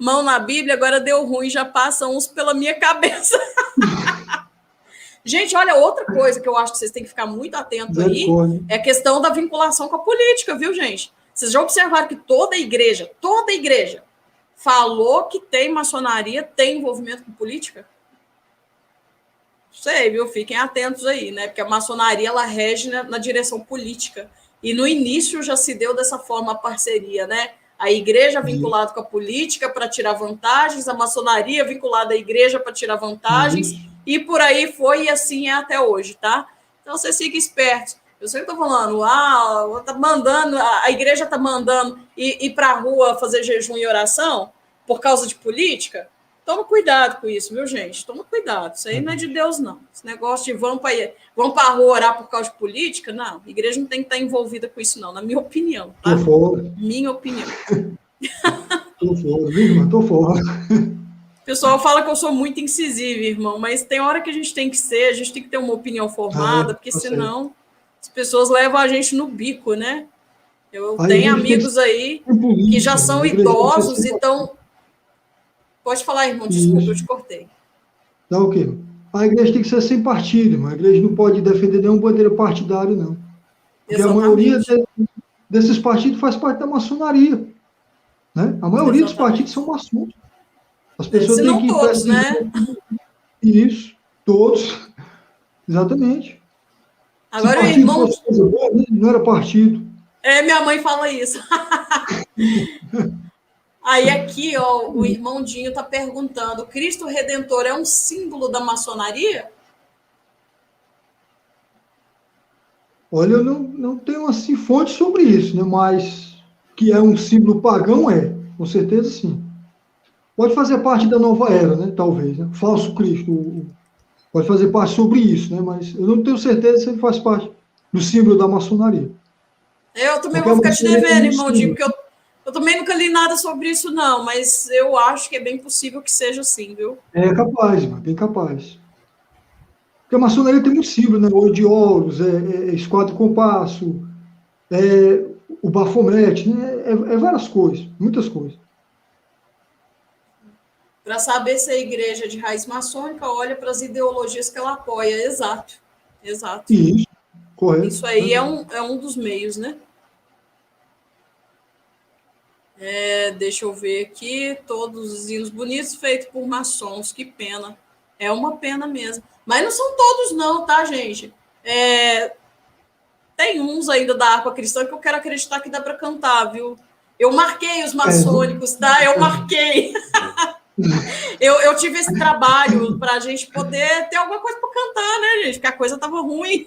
Speaker 1: mão na Bíblia, agora deu ruim, já passam uns pela minha cabeça. Gente, olha, outra coisa que eu acho que vocês têm que ficar muito atentos aí é a questão da vinculação com a política, viu, gente? Vocês já observaram que toda igreja falou que tem maçonaria, tem envolvimento com política? Sei, viu? Fiquem atentos aí, né? Porque a maçonaria, ela rege na direção política. E no início já se deu dessa forma a parceria, né? A igreja vinculada com a política para tirar vantagens, a maçonaria vinculada à igreja para tirar vantagens, e por aí foi, e assim é até hoje, tá? Então, vocês fiquem espertos. Eu sempre estou falando, tá mandando, a igreja está mandando ir para a rua fazer jejum e oração por causa de política? Toma cuidado com isso, viu, gente? Toma cuidado. Isso aí não é de Deus, não. Esse negócio de vão para a rua orar por causa de política, não. A igreja não tem que estar envolvida com isso, não, na minha opinião, tá?
Speaker 2: Tô fora.
Speaker 1: Minha opinião.
Speaker 2: Tô fora, viu, irmã? Tô fora.
Speaker 1: O pessoal fala que eu sou muito incisiva, irmão, mas tem hora que a gente tem que ser, a gente tem que ter uma opinião formada, porque senão as pessoas levam a gente no bico, né? Eu tenho amigos aí que já são idosos e estão... Pode falar, irmão, desculpa, eu te cortei.
Speaker 2: Não, o quê? A igreja tem que ser sem partido, irmão. A igreja não pode defender nenhum bandeira partidário, não. Porque a maioria desses partidos faz parte da maçonaria. Né? A maioria dos partidos são maçons. As pessoas têm que...
Speaker 1: todos, né?
Speaker 2: Isso, todos. Exatamente.
Speaker 1: Agora o irmão...
Speaker 2: fosse coisa boa, não era partido.
Speaker 1: Minha mãe fala isso. Aí aqui, ó, o irmão Dinho está perguntando, Cristo Redentor é um símbolo da maçonaria?
Speaker 2: Olha, eu não tenho assim fonte sobre isso, né? Mas que é um símbolo pagão, com certeza sim. Pode fazer parte da nova era, né? Talvez, né? Falso Cristo pode fazer parte sobre isso, né? Mas eu não tenho certeza se ele faz parte do símbolo da maçonaria.
Speaker 1: Eu também vou ficar te devendo, irmão Dinho, porque eu também nunca li nada sobre isso, não, mas eu acho que é bem possível que seja assim, viu?
Speaker 2: É capaz, mano, bem capaz. Porque a maçonaria tem muito símbolo, né? Ouro de ouros, esquadro compasso, o bafomete, né? Várias coisas, muitas coisas.
Speaker 1: Para saber se a igreja é de raiz maçônica, olha para as ideologias que ela apoia. Exato.
Speaker 2: Isso, correto.
Speaker 1: Isso aí é um dos meios, né? Deixa eu ver aqui, todos os hinos bonitos feitos por maçons, que pena. É uma pena mesmo. Mas não são todos não, tá, gente? Tem uns ainda da harpa cristã que eu quero acreditar que dá para cantar, viu? Eu marquei os maçônicos, tá? Eu marquei. eu tive esse trabalho para a gente poder ter alguma coisa para cantar, né, gente? Porque a coisa estava ruim.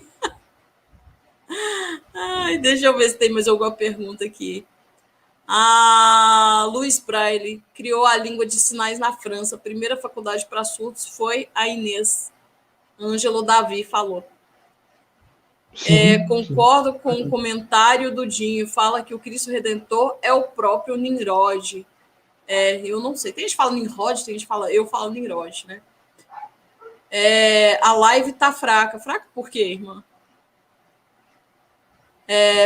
Speaker 1: Ai, deixa eu ver se tem mais alguma pergunta aqui. A Luiz Braille criou a língua de sinais na França. A primeira faculdade para surdos foi a Inês. Ângelo Davi falou. Concordo com o comentário do Dinho. Fala que o Cristo Redentor é o próprio Nimrod. Eu não sei. Tem gente que fala Nimrod, tem gente que fala... Eu falo Nimrod, né? A live tá fraca. Fraca por quê, irmã?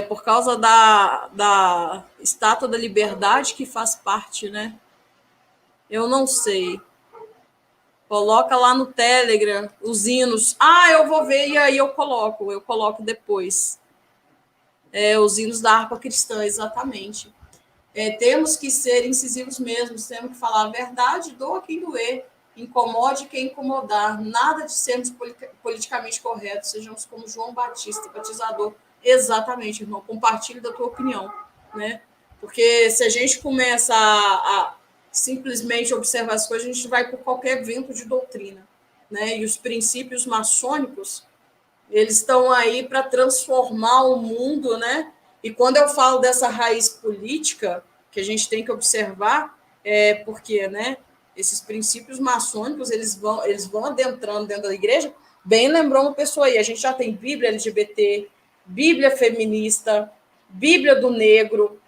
Speaker 1: Por causa da Estátua da Liberdade, que faz parte, né? Eu não sei. Coloca lá no Telegram os hinos. Eu vou ver e aí eu coloco depois. Os hinos da harpa cristã, exatamente. Temos que ser incisivos mesmo, temos que falar a verdade, doa quem doer, incomode quem incomodar, nada de sermos politicamente corretos, sejamos como João Batista, batizador. Exatamente, irmão, compartilhe da tua opinião, né? Porque se a gente começa a simplesmente observar as coisas, a gente vai por qualquer vento de doutrina, né? E os princípios maçônicos, eles estão aí para transformar o mundo, né? E quando eu falo dessa raiz política que a gente tem que observar, porque, né, esses princípios maçônicos, eles vão adentrando dentro da igreja. Bem lembrou uma pessoa aí, a gente já tem Bíblia LGBT, Bíblia feminista, Bíblia do negro,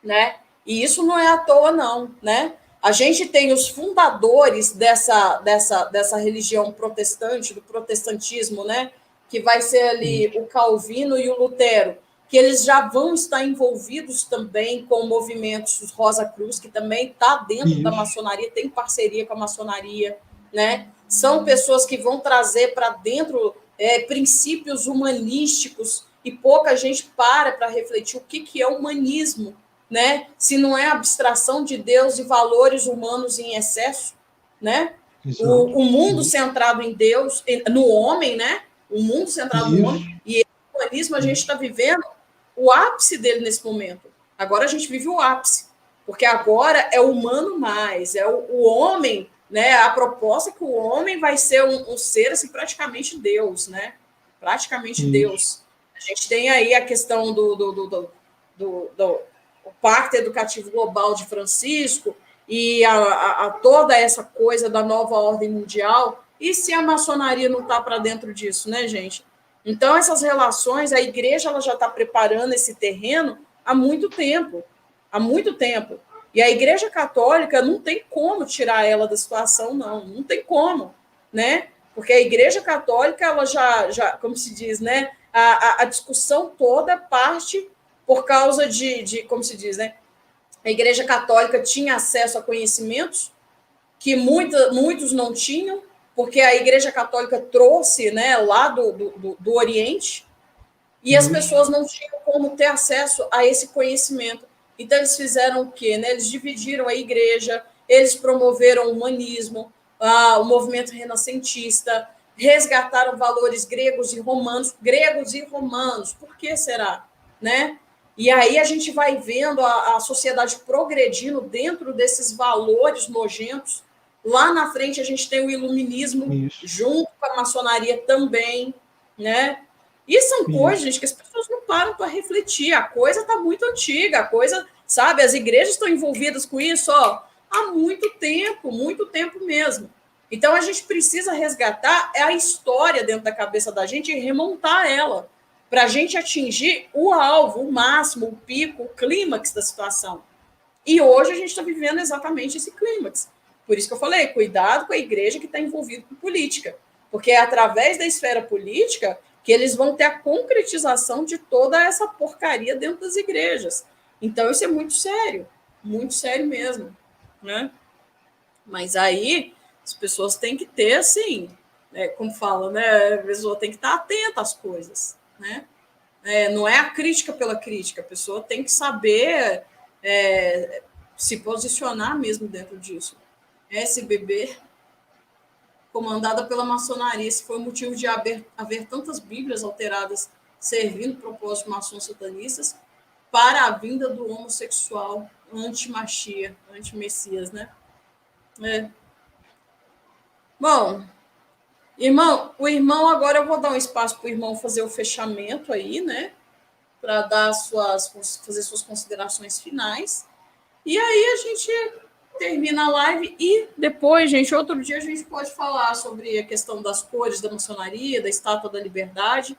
Speaker 1: né? E isso não é à toa, não, né? A gente tem os fundadores dessa religião protestante, do protestantismo, né? Que vai ser ali o Calvino e o Lutero, que eles já vão estar envolvidos também com movimentos Rosa Cruz, que também está dentro da maçonaria, tem parceria com a maçonaria, né? São pessoas que vão trazer para dentro princípios humanísticos e pouca gente para refletir o que é humanismo, né? Se não é abstração de Deus e valores humanos em excesso, né? O mundo centrado em Deus, no homem, né? O mundo centrado no homem, e o humanismo a gente está vivendo o ápice dele nesse momento. Agora a gente vive o ápice, porque agora é o humano mais, é o homem, né? A proposta é que o homem vai ser um ser assim, praticamente Deus, né? Praticamente Deus. A gente tem aí a questão do Pacto Educativo Global de Francisco, e a toda essa coisa da nova ordem mundial, e se a maçonaria não está para dentro disso, né, gente? Então, essas relações, a igreja ela já está preparando esse terreno há muito tempo, E a igreja católica não tem como tirar ela da situação, não tem como, né? Porque a igreja católica, ela já como se diz, né? A discussão toda parte por causa como se diz, né? A igreja católica tinha acesso a conhecimentos que muitos não tinham, porque a igreja católica trouxe, né, lá do Oriente, e as pessoas não tinham como ter acesso a esse conhecimento. Então, eles fizeram o quê? Né? Eles dividiram a igreja, eles promoveram o humanismo, o movimento renascentista, resgataram valores gregos e romanos. Por que será? Né? E aí a gente vai vendo a sociedade progredindo dentro desses valores nojentos. Lá na frente a gente tem o iluminismo, junto com a maçonaria também, né? E são coisas, gente, que as pessoas não param para refletir. A coisa está muito antiga, a coisa, sabe? As igrejas estão envolvidas com isso, há muito tempo mesmo. Então, a gente precisa resgatar a história dentro da cabeça da gente e remontar ela, para a gente atingir o alvo, o máximo, o pico, o clímax da situação. E hoje a gente está vivendo exatamente esse clímax. Por isso que eu falei, cuidado com a igreja que está envolvida com política, porque é através da esfera política que eles vão ter a concretização de toda essa porcaria dentro das igrejas. Então, isso é muito sério mesmo, né? Mas aí, as pessoas têm que ter, assim, como fala, né? A pessoa tem que estar atenta às coisas, né? Não é a crítica pela crítica, a pessoa tem que saber se posicionar mesmo dentro disso. SBB, comandada pela maçonaria, esse foi o motivo de haver tantas bíblias alteradas servindo propósitos maçons satanistas para a vinda do homossexual anti-machia, anti-messias, né? Bom, o irmão, agora eu vou dar um espaço para o irmão fazer o fechamento aí, né? Para fazer suas considerações finais. E aí a gente termina a live e depois, gente, outro dia a gente pode falar sobre a questão das cores da maçonaria, da Estátua da Liberdade,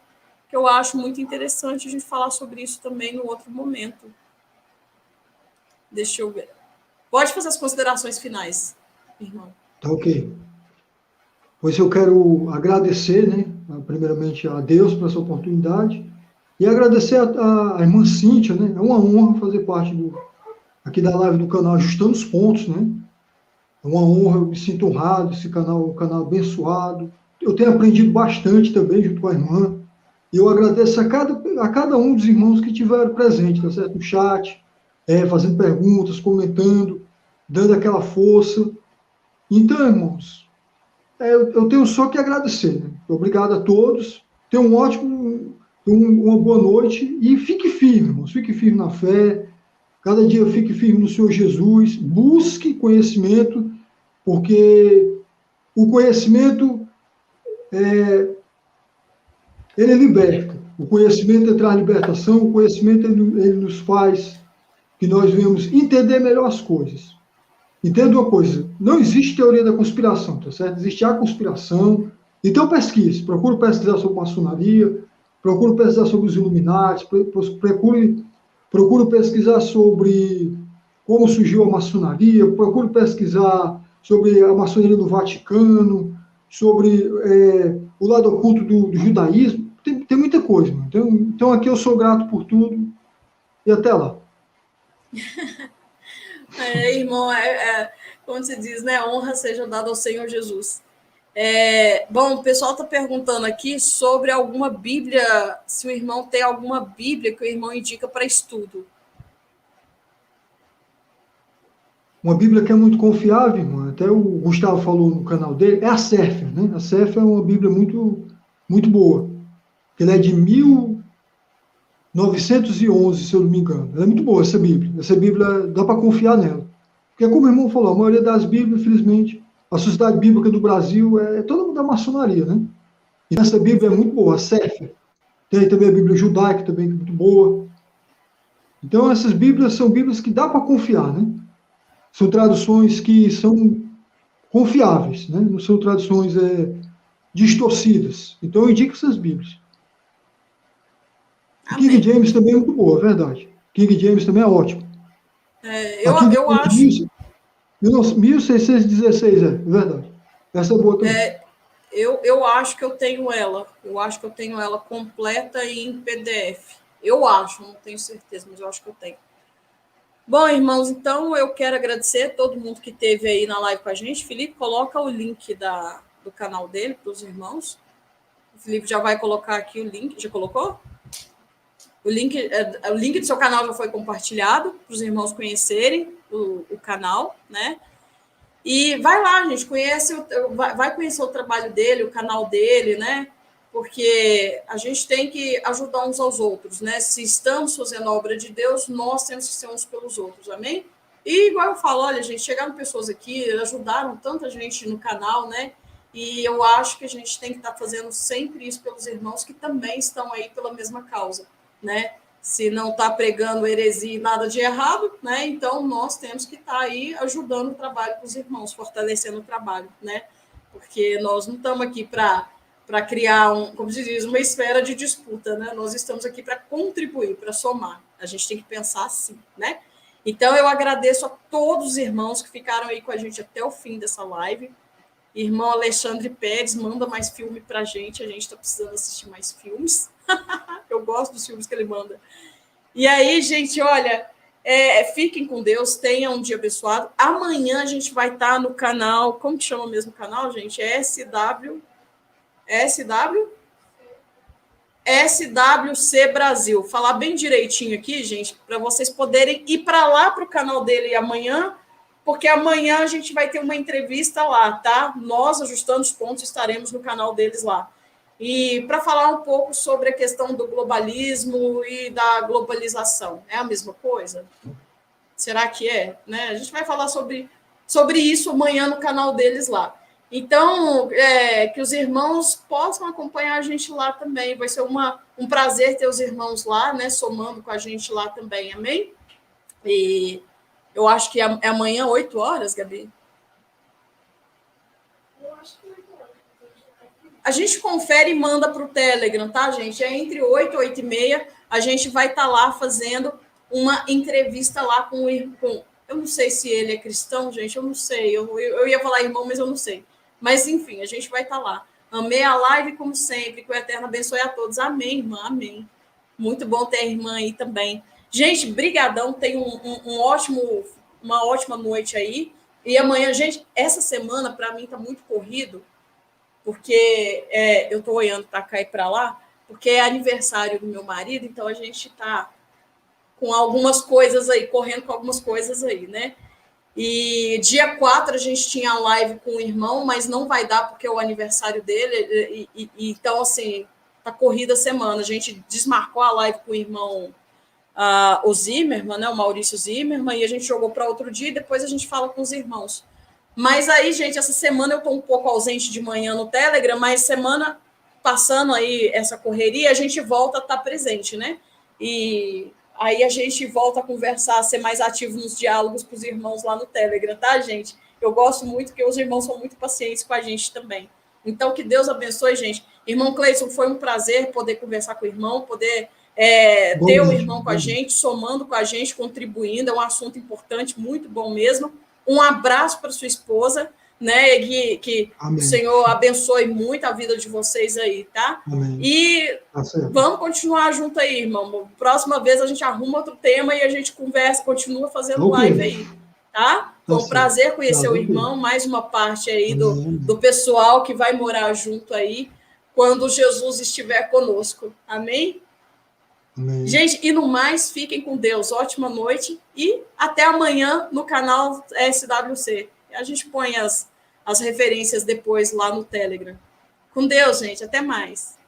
Speaker 1: que eu acho muito interessante a gente falar sobre isso também no outro momento. Deixa eu ver. Pode fazer as considerações finais, irmão.
Speaker 2: Tá ok. Pois eu quero agradecer, né, primeiramente a Deus por essa oportunidade e agradecer a irmã Cíntia, né, é uma honra fazer parte aqui da live do canal Ajustando os Pontos, né? É uma honra, eu me sinto honrado, esse canal é um canal abençoado. Eu tenho aprendido bastante também junto com a irmã. E eu agradeço a cada um dos irmãos que tiveram presente, tá certo? No chat, fazendo perguntas, comentando, dando aquela força. Então, irmãos, eu tenho só que agradecer, né? Obrigado a todos. Tenham uma boa noite e fique firme, irmãos. Fique firme na fé. Cada dia fique firme no Senhor Jesus, busque conhecimento, porque o conhecimento, ele liberta. O conhecimento traz libertação, o conhecimento ele nos faz que nós venhamos entender melhor as coisas. Entenda uma coisa, não existe teoria da conspiração, tá certo? Existe a conspiração. Então pesquise, procure pesquisar sobre maçonaria, procure pesquisar sobre os Illuminati, procure pesquisar sobre como surgiu a maçonaria, procure pesquisar sobre a maçonaria do Vaticano, sobre o lado oculto do judaísmo. Tem muita coisa. Então, aqui eu sou grato por tudo e até lá.
Speaker 1: Irmão, como se diz, né? Honra seja dada ao Senhor Jesus. Bom, o pessoal está perguntando aqui sobre alguma Bíblia, se o irmão tem alguma Bíblia que o irmão indica para estudo.
Speaker 2: Uma Bíblia que é muito confiável, irmão, até o Gustavo falou no canal dele, é a Sefer, né? A Sefer é uma Bíblia muito, muito boa. Ela é de 1911, se eu não me engano. Ela é muito boa, essa Bíblia. Essa Bíblia, dá para confiar nela. Porque, como o irmão falou, a maioria das Bíblias, infelizmente, a Sociedade Bíblica do Brasil é todo mundo da maçonaria, né? E essa Bíblia é muito boa, a Sefer. Tem também a Bíblia judaica, também, que é muito boa. Então, essas Bíblias são Bíblias que dá para confiar, né? são traduções que são confiáveis, né? Não são traduções distorcidas. Então, eu indico essas Bíblias. King James também é muito boa, é verdade. King James também é ótimo.
Speaker 1: Eu acho...
Speaker 2: 1616, é verdade. Essa é boa também.
Speaker 1: Eu acho que eu tenho ela. Eu acho que eu tenho ela completa e em PDF. Eu acho, não tenho certeza, mas eu acho que eu tenho. Bom, irmãos, então eu quero agradecer a todo mundo que esteve aí na live com a gente. Felipe, coloca o link do canal dele para os irmãos. O Felipe já vai colocar aqui o link. Já colocou? O link do seu canal já foi compartilhado para os irmãos conhecerem o canal, né? E vai lá, gente, vai conhecer o trabalho dele, o canal dele, né? Porque a gente tem que ajudar uns aos outros, né? Se estamos fazendo a obra de Deus, nós temos que ser uns pelos outros, amém? E igual eu falo, olha, gente, chegaram pessoas aqui, ajudaram tanta gente no canal, né? E eu acho que a gente tem que estar fazendo sempre isso pelos irmãos que também estão aí pela mesma causa, né? Se não está pregando heresia e nada de errado, né? Então nós temos que estar aí ajudando o trabalho dos irmãos, fortalecendo o trabalho, né? Porque nós não estamos aqui para criar como se diz, uma esfera de disputa, né? Nós estamos aqui para contribuir, para somar. A gente tem que pensar assim, né? Então eu agradeço a todos os irmãos que ficaram aí com a gente até o fim dessa live. Irmão Alexandre Pérez, manda mais filme para a gente está precisando assistir mais filmes. Eu gosto dos filmes que ele manda. E aí, gente, olha, fiquem com Deus, tenham um dia abençoado. Amanhã a gente vai estar no canal, como que chama mesmo o canal, gente? SWC Brasil. Falar bem direitinho aqui, gente, para vocês poderem ir para lá para o canal dele amanhã, porque amanhã a gente vai ter uma entrevista lá, tá? Nós, Ajustando os Pontos, estaremos no canal deles lá. E para falar um pouco sobre a questão do globalismo e da globalização. É a mesma coisa? Será que é? Né? A gente vai falar sobre isso amanhã no canal deles lá. Então, que os irmãos possam acompanhar a gente lá também. Vai ser um prazer ter os irmãos lá, né? Somando com a gente lá também, amém? E eu acho que é amanhã, 8 horas, Gabi? Eu acho que 8 horas. A gente confere e manda para o Telegram, tá, gente? É entre 8 e 8 e meia. A gente vai estar lá fazendo uma entrevista lá com o irmão. Eu não sei se ele é cristão, gente, eu não sei. Eu ia falar irmão, mas eu não sei. Mas, enfim, a gente vai estar lá. Amei a live, como sempre. Que o Eterno abençoe a todos. Amém, irmã, amém. Muito bom ter a irmã aí também. Gente, brigadão. Tenha uma ótima noite aí. E amanhã, gente, essa semana, para mim, está muito corrido, porque eu estou olhando para cá e para lá, porque é aniversário do meu marido, então a gente está com algumas coisas aí, correndo com algumas coisas aí, né? E dia 4 a gente tinha a live com o irmão, mas não vai dar porque é o aniversário dele, então, assim, tá corrida a semana. A gente desmarcou a live com o irmão, o Zimmermann, né, o Maurício Zimmermann, e a gente jogou para outro dia e depois a gente fala com os irmãos. Mas aí, gente, essa semana eu estou um pouco ausente de manhã no Telegram, mas semana passando aí essa correria, a gente volta a estar presente, né? E aí a gente volta a conversar, a ser mais ativo nos diálogos com os irmãos lá no Telegram, tá, gente? Eu gosto muito, porque os irmãos são muito pacientes com a gente também. Então, que Deus abençoe, gente. Irmão Cleison, foi um prazer poder conversar com o irmão, poder ter o irmão com a gente, somando com a gente, contribuindo. É um assunto importante, muito bom mesmo. Um abraço para sua esposa, né? Que o Senhor abençoe muito a vida de vocês aí, tá?
Speaker 2: Amém.
Speaker 1: E vamos continuar junto aí, irmão. Próxima vez a gente arruma outro tema e a gente conversa, continua fazendo live aí, tá? Foi um prazer conhecer o irmão, mais uma parte aí do pessoal que vai morar junto aí quando Jesus estiver conosco. Amém?
Speaker 2: Amém.
Speaker 1: Gente, e no mais, fiquem com Deus. Ótima noite e até amanhã no canal SWC. A gente põe as referências depois lá no Telegram. Com Deus, gente. Até mais.